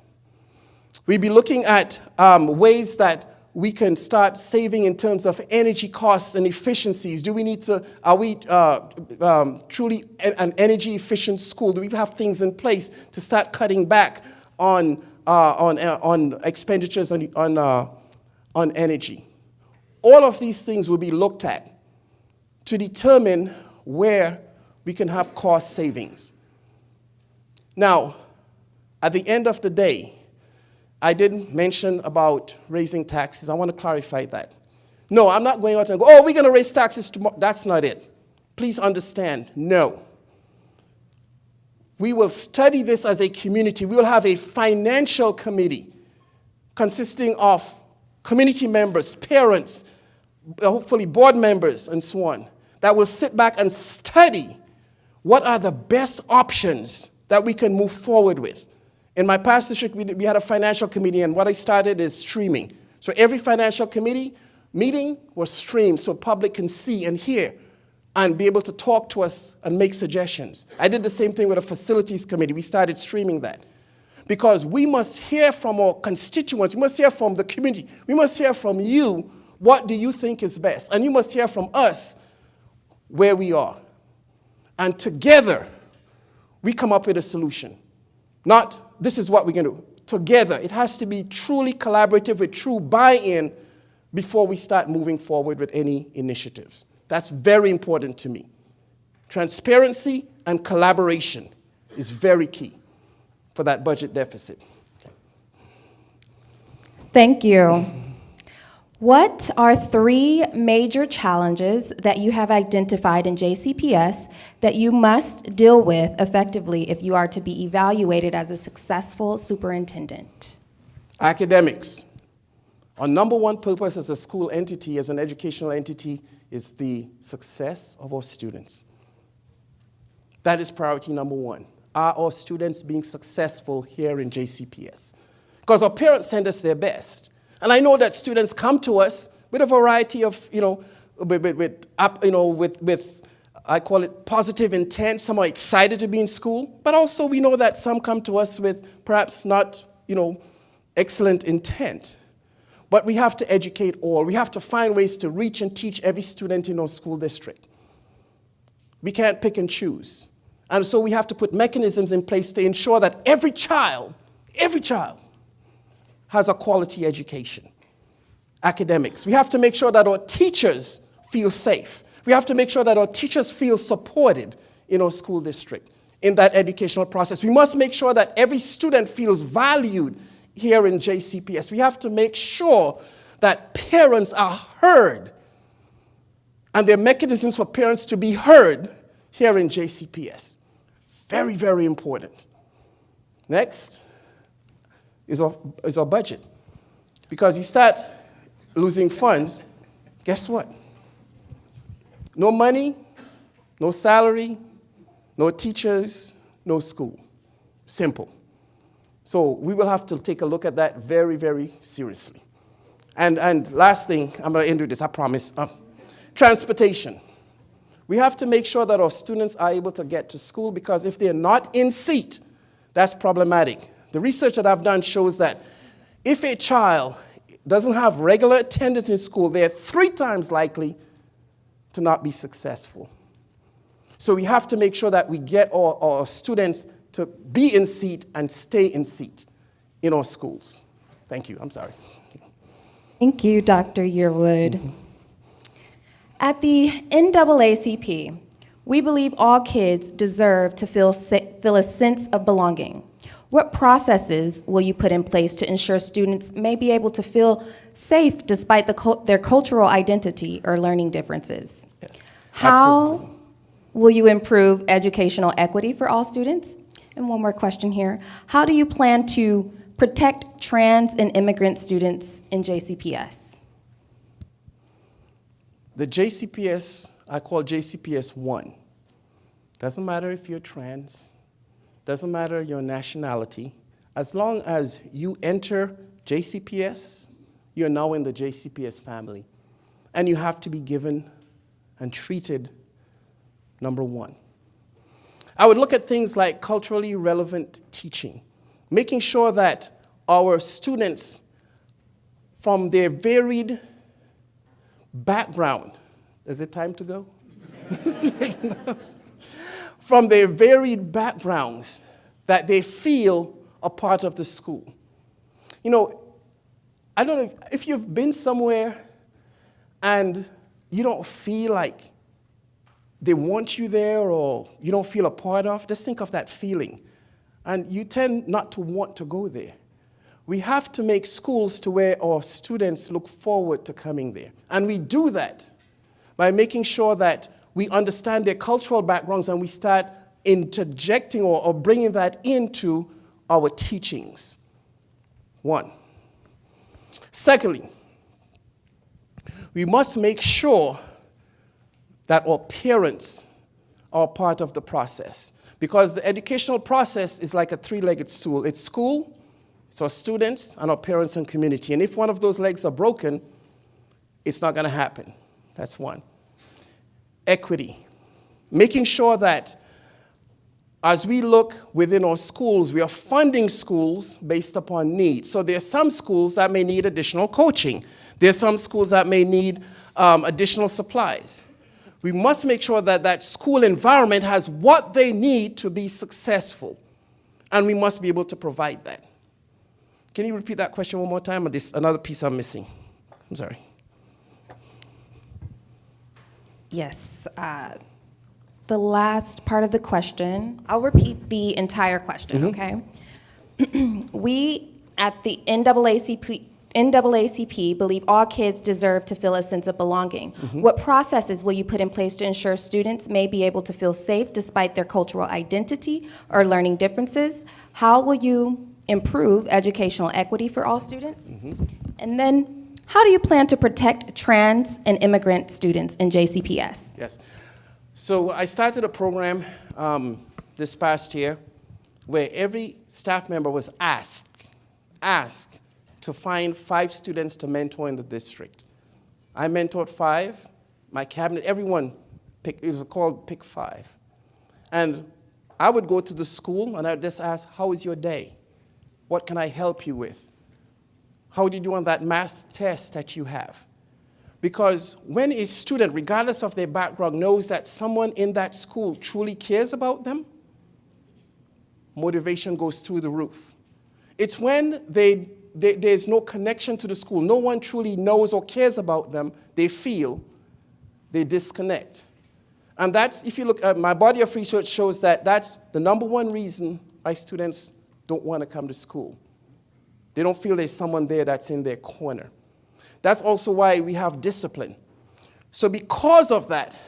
We'll be looking at ways that we can start saving in terms of energy costs and efficiencies. Are we truly an energy efficient school? Do we have things in place to start cutting back on expenditures on energy? All of these things will be looked at to determine where we can have cost savings. Now, at the end of the day, I didn't mention about raising taxes. I want to clarify that. No, I'm not going out and go, oh, we're going to raise taxes tomorrow. That's not it. Please understand, no. We will study this as a community. We will have a financial committee consisting of community members, parents, hopefully board members, and so on, that will sit back and study what are the best options that we can move forward with. In my past district, we had a financial committee, and what I started is streaming. So every financial committee meeting was streamed so public can see and hear and be able to talk to us and make suggestions. I did the same thing with a facilities committee. We started streaming that. Because we must hear from our constituents. We must hear from the community. We must hear from you. What do you think is best? And you must hear from us where we are. And together, we come up with a solution. Not, this is what we're going to do. Together, it has to be truly collaborative with true buy-in before we start moving forward with any initiatives. That's very important to me. Transparency and collaboration is very key for that budget deficit. Thank you. What are 3 major challenges that you have identified in JCPS that you must deal with effectively if you are to be evaluated as a successful superintendent? Academics. Our number one purpose as a school entity, as an educational entity, is the success of our students. That is priority number 1. Are our students being successful here in JCPS? Because our parents send us their best. And I know that students come to us with a variety of, with I call it positive intent. Some are excited to be in school, but also we know that some come to us with perhaps not, excellent intent. But we have to educate all. We have to find ways to reach and teach every student in our school district. We can't pick and choose. And so we have to put mechanisms in place to ensure that every child has a quality education. Academics. We have to make sure that our teachers feel safe. We have to make sure that our teachers feel supported in our school district in that educational process. We must make sure that every student feels valued here in JCPS. We have to make sure that parents are heard and there are mechanisms for parents to be heard here in JCPS. Very, very important. Next is our budget. Because you start losing funds, guess what? No money, no salary, no teachers, no school. Simple. So we will have to take a look at that very, very seriously. And last thing, I'm going to end with this, I promise. Transportation. We have to make sure that our students are able to get to school, because if they're not in seat, that's problematic. The research that I've done shows that if a child doesn't have regular attendance in school, they're 3 times likely to not be successful. So we have to make sure that we get our students to be in seat and stay in seat in our schools. Thank you. I'm sorry. Thank you, Dr. Yearwood. At the NAACP, We believe all kids deserve to feel a sense of belonging. What processes will you put in place to ensure students may be able to feel safe despite their cultural identity or learning differences? Yes. How Absolutely. will you improve educational equity for all students? And one more question here. How do you plan to protect trans and immigrant students in JCPS? The JCPS, I call JCPS 1. Doesn't matter if you're trans, doesn't matter your nationality. As long as you enter JCPS, you're now in the JCPS family. And you have to be given and treated number one. I would look at things like culturally relevant teaching, making sure that our students from their varied background, is it time to go? From their varied backgrounds, that they feel a part of the school. You know, I don't know if you've been somewhere and you don't feel like they want you there or you don't feel a part of, just think of that feeling. And you tend not to want to go there. We have to make schools to where our students look forward to coming there. And we do that by making sure that we understand their cultural backgrounds and we start interjecting or bringing that into our teachings. One. Secondly, we must make sure that our parents are part of the process. Because the educational process is like a three-legged stool. It's school, it's our students, and our parents and community. And if one of those legs are broken, it's not going to happen. That's one. Equity. Making sure that as we look within our schools, we are funding schools based upon need. So there are some schools that may need additional coaching. There are some schools that may need additional supplies. We must make sure that that school environment has what they need to be successful. And we must be able to provide that. Can you repeat that question one more time? Or this another piece I'm missing? I'm sorry. Yes. The last part of the question, I'll repeat the entire question, okay? We at the NAACP believe all kids deserve to feel a sense of belonging. What processes will you put in place to ensure students may be able to feel safe despite their cultural identity or learning differences? How will you improve educational equity for all students? And then, how do you plan to protect trans and immigrant students in JCPS? Yes. So I started a program this past year where every staff member was asked to find 5 students to mentor in the district. I mentored 5. My cabinet, everyone picked, it was called Pick 5. And I would go to the school and I would just ask, how was your day? What can I help you with? How did you do on that math test that you have? Because when a student, regardless of their background, knows that someone in that school truly cares about them, motivation goes through the roof. It's when there's no connection to the school, no one truly knows or cares about them, they feel they disconnect. And that's, if you look at my body of research shows that that's the number one reason why students don't want to come to school. They don't feel there's someone there that's in their corner. That's also why we have discipline. So because of that,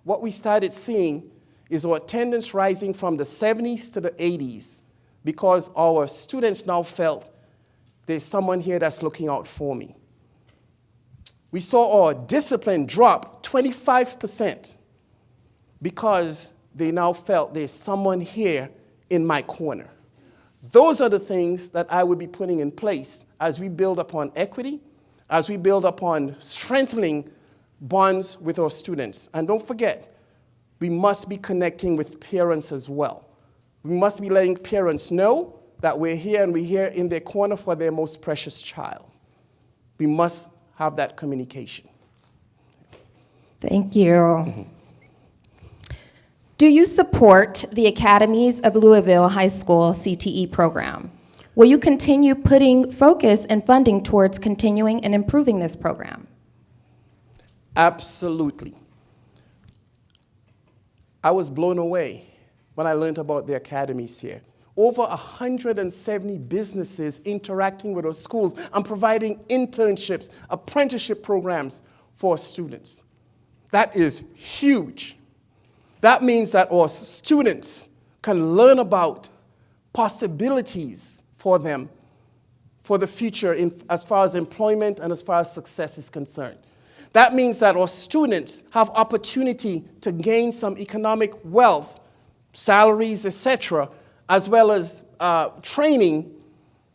what we started seeing is our attendance rising from the 70s to the 80s because our students now felt there's someone here that's looking out for me. We saw our discipline drop 25% because they now felt there's someone here in my corner. Those are the things that I would be putting in place as we build upon equity, as we build upon strengthening bonds with our students. And don't forget, we must be connecting with parents as well. We must be letting parents know that we're here and we're here in their corner for their most precious child. We must have that communication. Thank you. Do you support the Academies of Louisville High School CTE program? Will you continue putting focus and funding towards continuing and improving this program? Absolutely. I was blown away when I learned about the academies here. Over 170 businesses interacting with our schools and providing internships, apprenticeship programs for students. That is huge. That means that our students can learn about possibilities for them for the future as far as employment and as far as success is concerned. That means that our students have opportunity to gain some economic wealth, salaries, etc., as well as training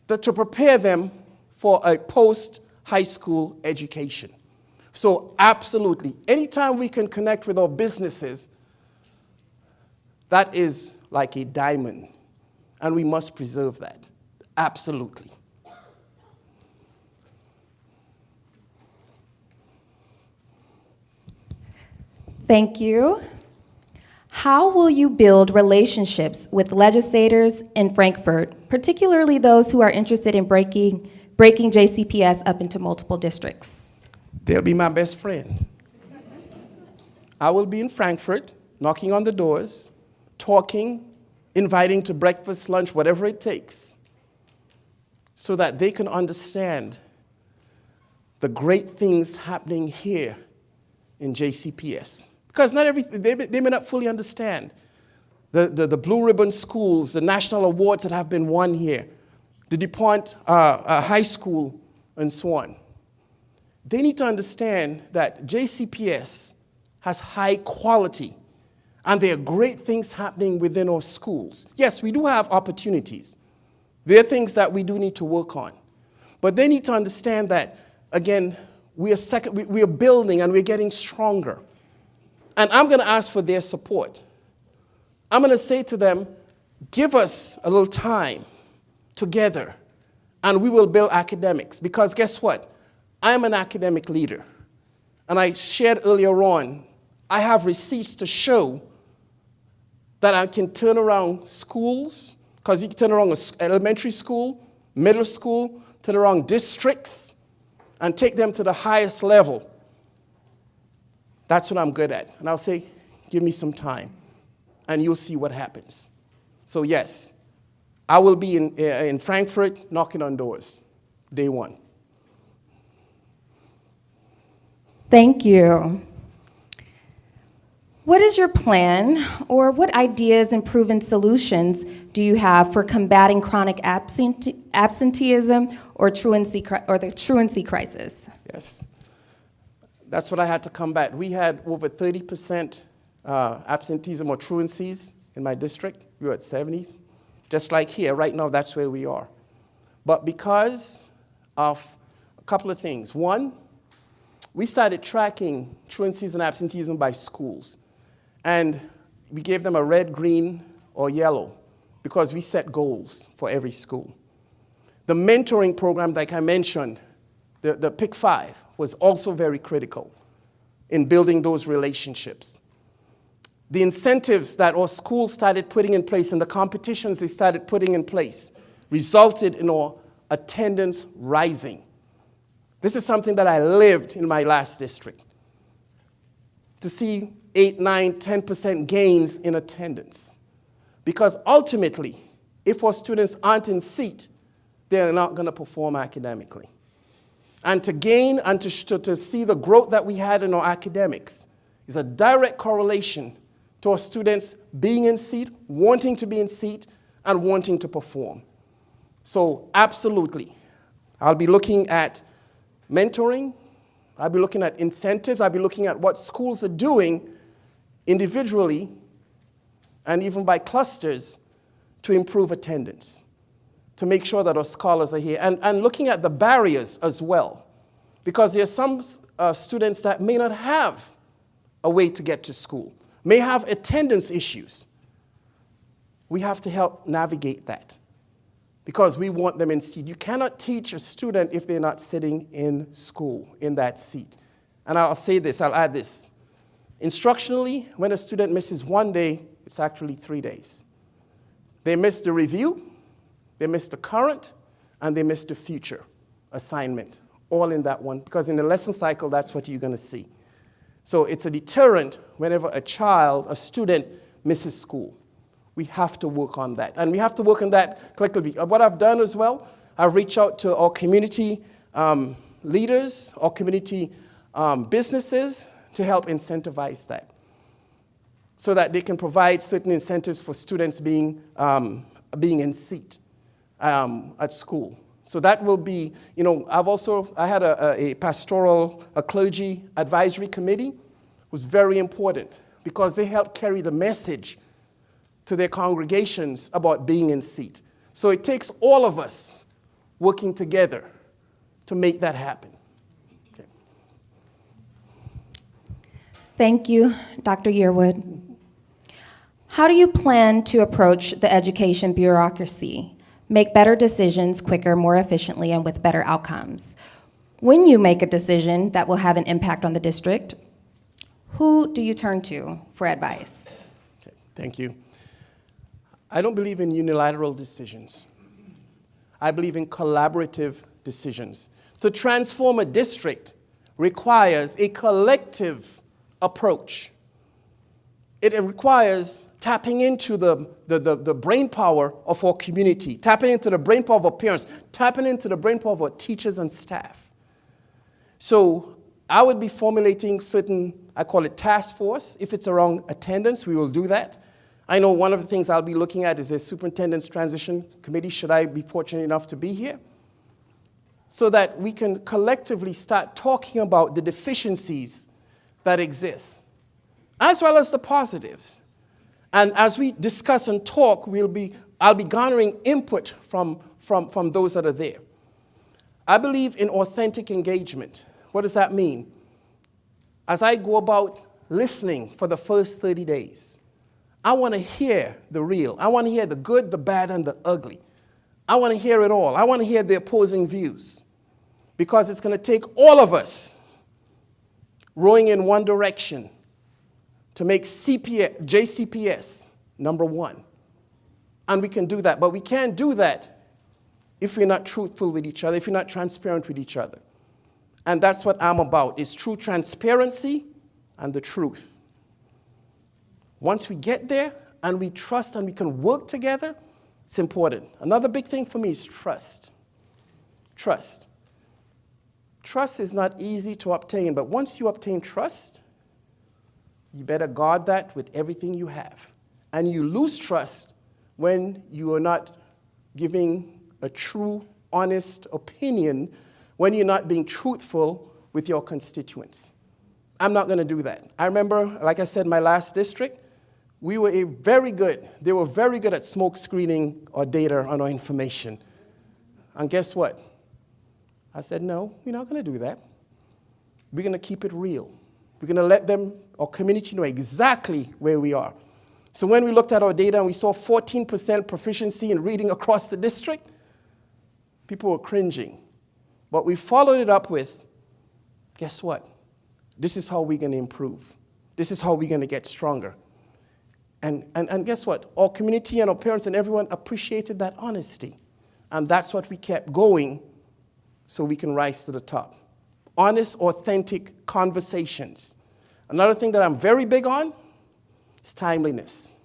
to prepare them for a post-high school education. So absolutely, anytime we can connect with our businesses, that is like a diamond, and we must preserve that. Absolutely. Thank you. How will you build relationships with legislators in Frankfort, particularly those who are interested in breaking JCPS up into multiple districts? They'll be my best friend. I will be in Frankfort, knocking on the doors, talking, inviting to breakfast, lunch, whatever it takes, so that they can understand the great things happening here in JCPS. Because not everything, they may not fully understand the Blue Ribbon schools, the national awards that have been won here, the DuPont High School, and so on. They need to understand that JCPS has high quality, and there are great things happening within our schools. Yes, we do have opportunities. There are things that we do need to work on. But they need to understand that, again, we are building and we're getting stronger. And I'm going to ask for their support. I'm going to say to them, give us a little time together, and we will build academics. Because guess what? I'm an academic leader. And I shared earlier on, I have receipts to show that I can turn around schools, because you can turn around an elementary school, middle school, turn around districts, and take them to the highest level. That's what I'm good at. And I'll say, give me some time, and you'll see what happens. So yes, I will be in Frankfort knocking on doors, day one. Thank you. What is your plan, or what ideas and proven solutions do you have for combating chronic absenteeism or the truancy crisis? Yes. That's what I had to combat. We had over 30% absenteeism or truancies in my district. We were at 70s. Just like here, right now, that's where we are. But because of a couple of things. One, we started tracking truancies and absenteeism by schools. And we gave them a red, green, or yellow because we set goals for every school. The mentoring program, like I mentioned, the Pick 5 was also very critical in building those relationships. The incentives that our schools started putting in place and the competitions they started putting in place resulted in our attendance rising. This is something that I lived in my last district. To see 8, 9, 10% gains in attendance. Because ultimately, if our students aren't in seat, they're not going to perform academically. And to gain and to see the growth that we had in our academics is a direct correlation to our students being in seat, wanting to be in seat, and wanting to perform. So absolutely, I'll be looking at mentoring, I'll be looking at incentives, I'll be looking at what schools are doing individually and even by clusters to improve attendance, to make sure that our scholars are here, and looking at the barriers as well, because there are some students that may not have a way to get to school, may have attendance issues. We have to help navigate that because we want them in seat. You cannot teach a student if they're not sitting in school, in that seat. And I'll say this, I'll add this. Instructionally, when a student misses 1 day, it's actually 3 days. They miss the review, they miss the current, and they miss the future assignment, all in that one, because in the lesson cycle, that's what you're going to see. So it's a deterrent whenever a student misses school. We have to work on that. And we have to work on that collectively. What I've done as well, I've reached out to our community leaders, our community businesses to help incentivize that, so that they can provide certain incentives for students being in seat at school. So that will be, I had a clergy advisory committee. It was very important because they help carry the message to their congregations about being in seat. So it takes all of us working together to make that happen. Okay. Thank you, Dr. Yearwood. How do you plan to approach the education bureaucracy, make better decisions quicker, more efficiently, and with better outcomes? When you make a decision that will have an impact on the district, who do you turn to for advice? Okay, thank you. I don't believe in unilateral decisions. I believe in collaborative decisions. To transform a district requires a collective approach. It requires tapping into the brain power of our community, tapping into the brain power of our parents, tapping into the brain power of our teachers and staff. So I would be formulating certain, I call it task force. If it's around attendance, we will do that. I know one of the things I'll be looking at is a superintendent's transition committee, should I be fortunate enough to be here, so that we can collectively start talking about the deficiencies that exist, as well as the positives. And as we discuss and talk, I'll be garnering input from those that are there. I believe in authentic engagement. What does that mean? As I go about listening for the first 30 days, I want to hear the real. I want to hear the good, the bad, and the ugly. I want to hear it all. I want to hear the opposing views, because it's going to take all of us rowing in one direction to make JCPS number one. And we can do that. But we can't do that if we're not truthful with each other, if we're not transparent with each other. And that's what I'm about, is true transparency and the truth. Once we get there and we trust and we can work together, it's important. Another big thing for me is trust. Trust. Trust is not easy to obtain, but once you obtain trust, you better guard that with everything you have. And you lose trust when you are not giving a true, honest opinion, when you're not being truthful with your constituents. I'm not going to do that. I remember, like I said, my last district, they were very good at smoke screening our data on our information. And guess what? I said, no, we're not going to do that. We're going to keep it real. We're going to let our community know exactly where we are. So when we looked at our data and we saw 14% proficiency in reading across the district, people were cringing. But we followed it up with, guess what? This is how we're going to improve. This is how we're going to get stronger. And guess what? Our community and our parents and everyone appreciated that honesty. And that's what we kept going so we can rise to the top. Honest, authentic conversations. Another thing that I'm very big on is timeliness.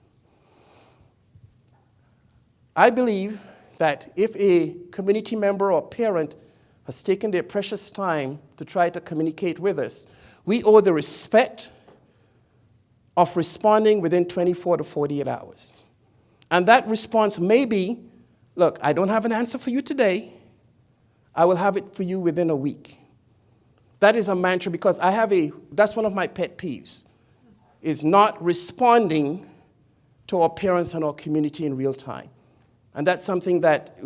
I believe that if a community member or parent has taken their precious time to try to communicate with us, we owe the respect of responding within 24 to 48 hours. And that response may be, look, I don't have an answer for you today. I will have it for you within a week. That is a mantra, because that's one of my pet peeves, is not responding to our parents and our community in real time. And that's something that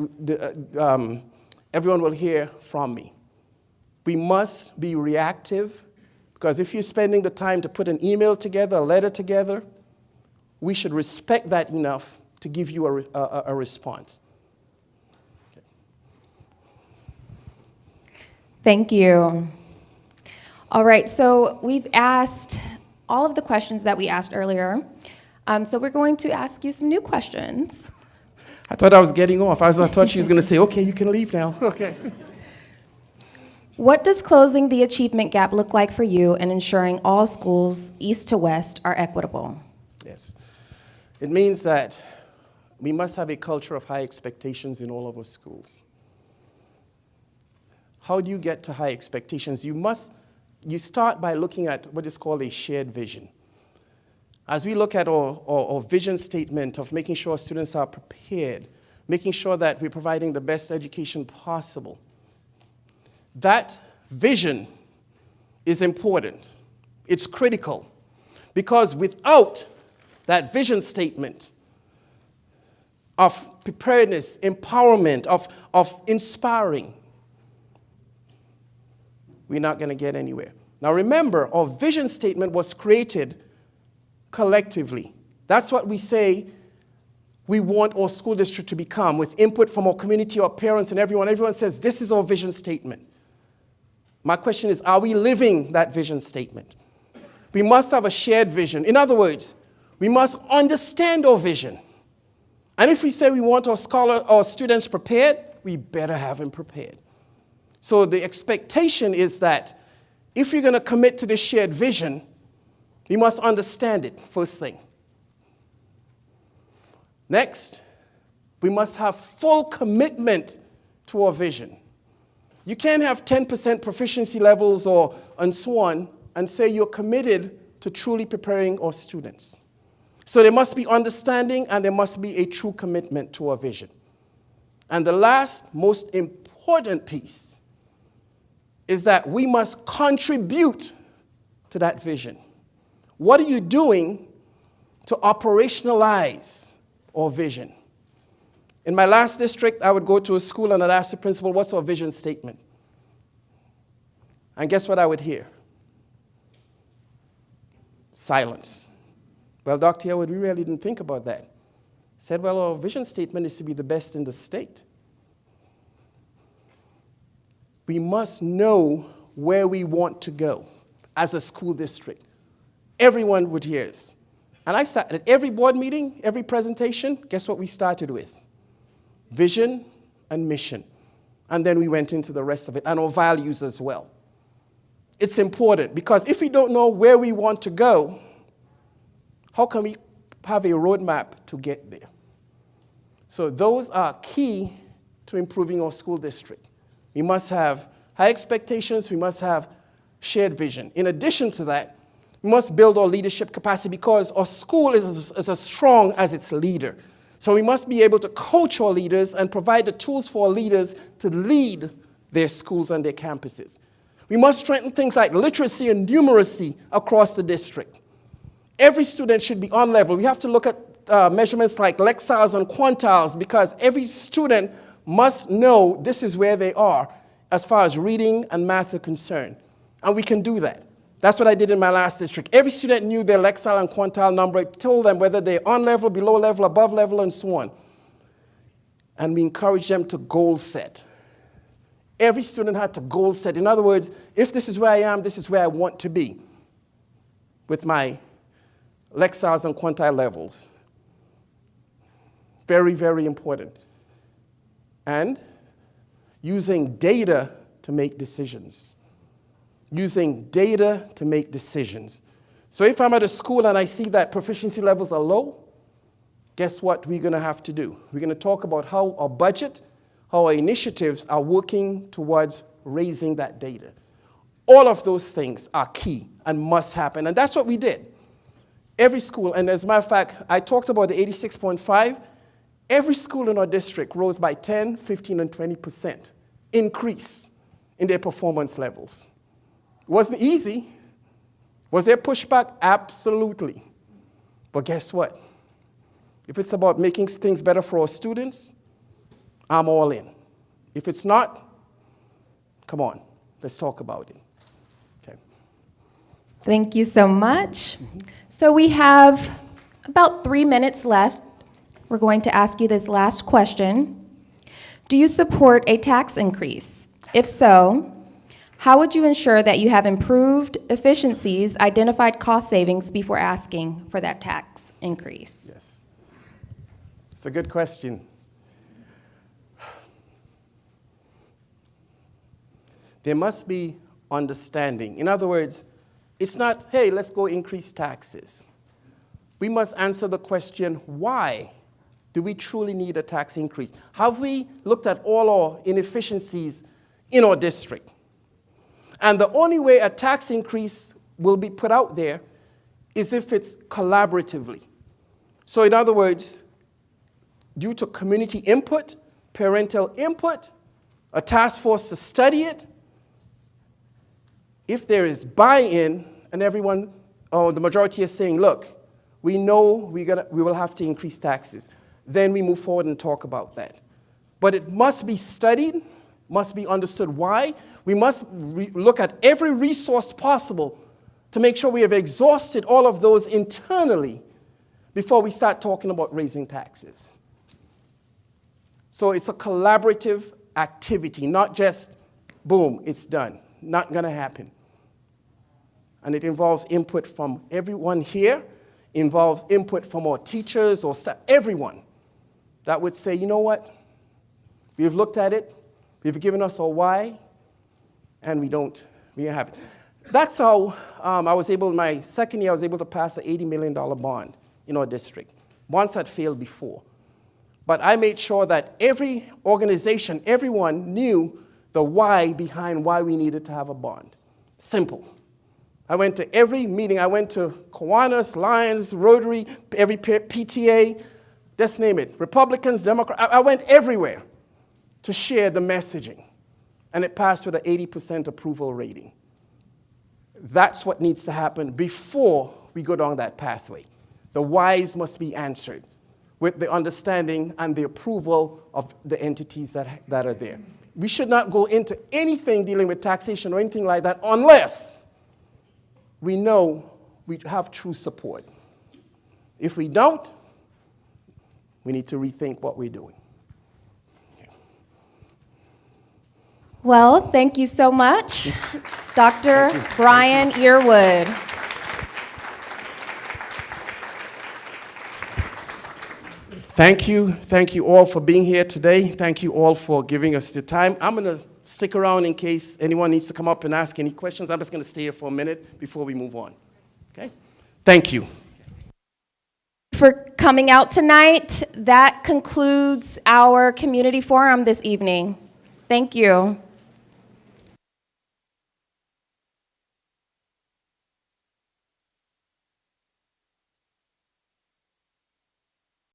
everyone will hear from me. We must be reactive, because if you're spending the time to put an email together, a letter together, we should respect that enough to give you a response. Okay. Thank you. All right, so we've asked all of the questions that we asked earlier. So we're going to ask you some new questions. I thought I was getting off. I thought she was going to say, okay, you can leave now. Okay. What does closing the achievement gap look like for you in ensuring all schools, east to west, are equitable? Yes. It means that we must have a culture of high expectations in all of our schools. How do you get to high expectations? You start by looking at what is called a shared vision. As we look at our vision statement of making sure students are prepared, making sure that we're providing the best education possible, that vision is important. It's critical. Because without that vision statement of preparedness, empowerment, of inspiring, we're not going to get anywhere. Now remember, our vision statement was created collectively. That's what we say we want our school district to become, with input from our community, our parents, and everyone. Everyone says, this is our vision statement. My question is, are we living that vision statement? We must have a shared vision. In other words, we must understand our vision. And if we say we want our students prepared, we better have them prepared. So the expectation is that if you're going to commit to this shared vision, we must understand it, first thing. Next, we must have full commitment to our vision. You can't have 10% proficiency levels and so on and say you're committed to truly preparing our students. So there must be understanding and there must be a true commitment to our vision. And the last, most important piece is that we must contribute to that vision. What are you doing to operationalize our vision? In my last district, I would go to a school and I'd ask the principal, what's our vision statement? And guess what I would hear? Silence. Well, Dr. Yearwood, we really didn't think about that. I said, well, our vision statement is to be the best in the state. We must know where we want to go as a school district. Everyone would hear us. And I sat at every board meeting, every presentation, guess what we started with? Vision and mission. And then we went into the rest of it, and our values as well. It's important, because if we don't know where we want to go, how can we have a roadmap to get there? So those are key to improving our school district. We must have high expectations, we must have shared vision. In addition to that, we must build our leadership capacity, because our school is as strong as its leader. So we must be able to coach our leaders and provide the tools for our leaders to lead their schools and their campuses. We must strengthen things like literacy and numeracy across the district. Every student should be on level. We have to look at measurements like lexiles and quantiles, because every student must know this is where they are as far as reading and math are concerned. And we can do that. That's what I did in my last district. Every student knew their lexile and quantile number. It told them whether they're on level, below level, above level, and so on. And we encouraged them to goal set. Every student had to goal set. In other words, if this is where I am, this is where I want to be with my lexiles and quantile levels. Very, very important. And using data to make decisions. Using data to make decisions. So if I'm at a school and I see that proficiency levels are low, guess what we're going to have to do? We're going to talk about how our budget, how our initiatives are working towards raising that data. All of those things are key and must happen, and that's what we did. Every school, and as a matter of fact, I talked about the 86.5. Every school in our district rose by 10, 15, and 20% increase in their performance levels. It wasn't easy. Was there pushback? Absolutely. But guess what? If it's about making things better for our students, I'm all in. If it's not, come on, let's talk about it. Okay. Thank you so much. So we have about 3 minutes left. We're going to ask you this last question. Do you support a tax increase? If so, how would you ensure that you have improved efficiencies, identified cost savings before asking for that tax increase? Yes. It's a good question. there must be understanding. In other words, it's not, hey, let's go increase taxes. We must answer the question, why do we truly need a tax increase? Have we looked at all our inefficiencies in our district? And the only way a tax increase will be put out there is if it's collaboratively. So in other words, due to community input, parental input, a task force to study it, if there is buy-in and everyone, or the majority is saying, look, we know we will have to increase taxes, then we move forward and talk about that. But it must be studied, must be understood why. We must look at every resource possible to make sure we have exhausted all of those internally before we start talking about raising taxes. So it's a collaborative activity, not just, boom, it's done. Not going to happen. And it involves input from everyone here, involves input from our teachers or staff, everyone that would say, you know what, we've looked at it, we've given us a why, and we don't have it. That's how I was able, my second year, I was able to pass an $80 million bond in our district. Bonds had failed before. But I made sure that every organization, everyone knew the why behind why we needed to have a bond. Simple. I went to every meeting. I went to Kiwanis, Lions, Rotary, every PTA, just name it. Republicans, Democrats. I went everywhere to share the messaging. And it passed with an 80% approval rating. That's what needs to happen before we go down that pathway. The whys must be answered with the understanding and the approval of the entities that are there. We should not go into anything dealing with taxation or anything like that unless we know we have true support. If we don't, we need to rethink what we're doing. Well, thank you so much, Dr. Brian Yearwood. Thank you all for being here today. Thank you all for giving us your time. I'm going to stick around in case anyone needs to come up and ask any questions. I'm just going to stay here for a minute before we move on. Okay? Thank you. For coming out tonight. That concludes our community forum this evening. Thank you.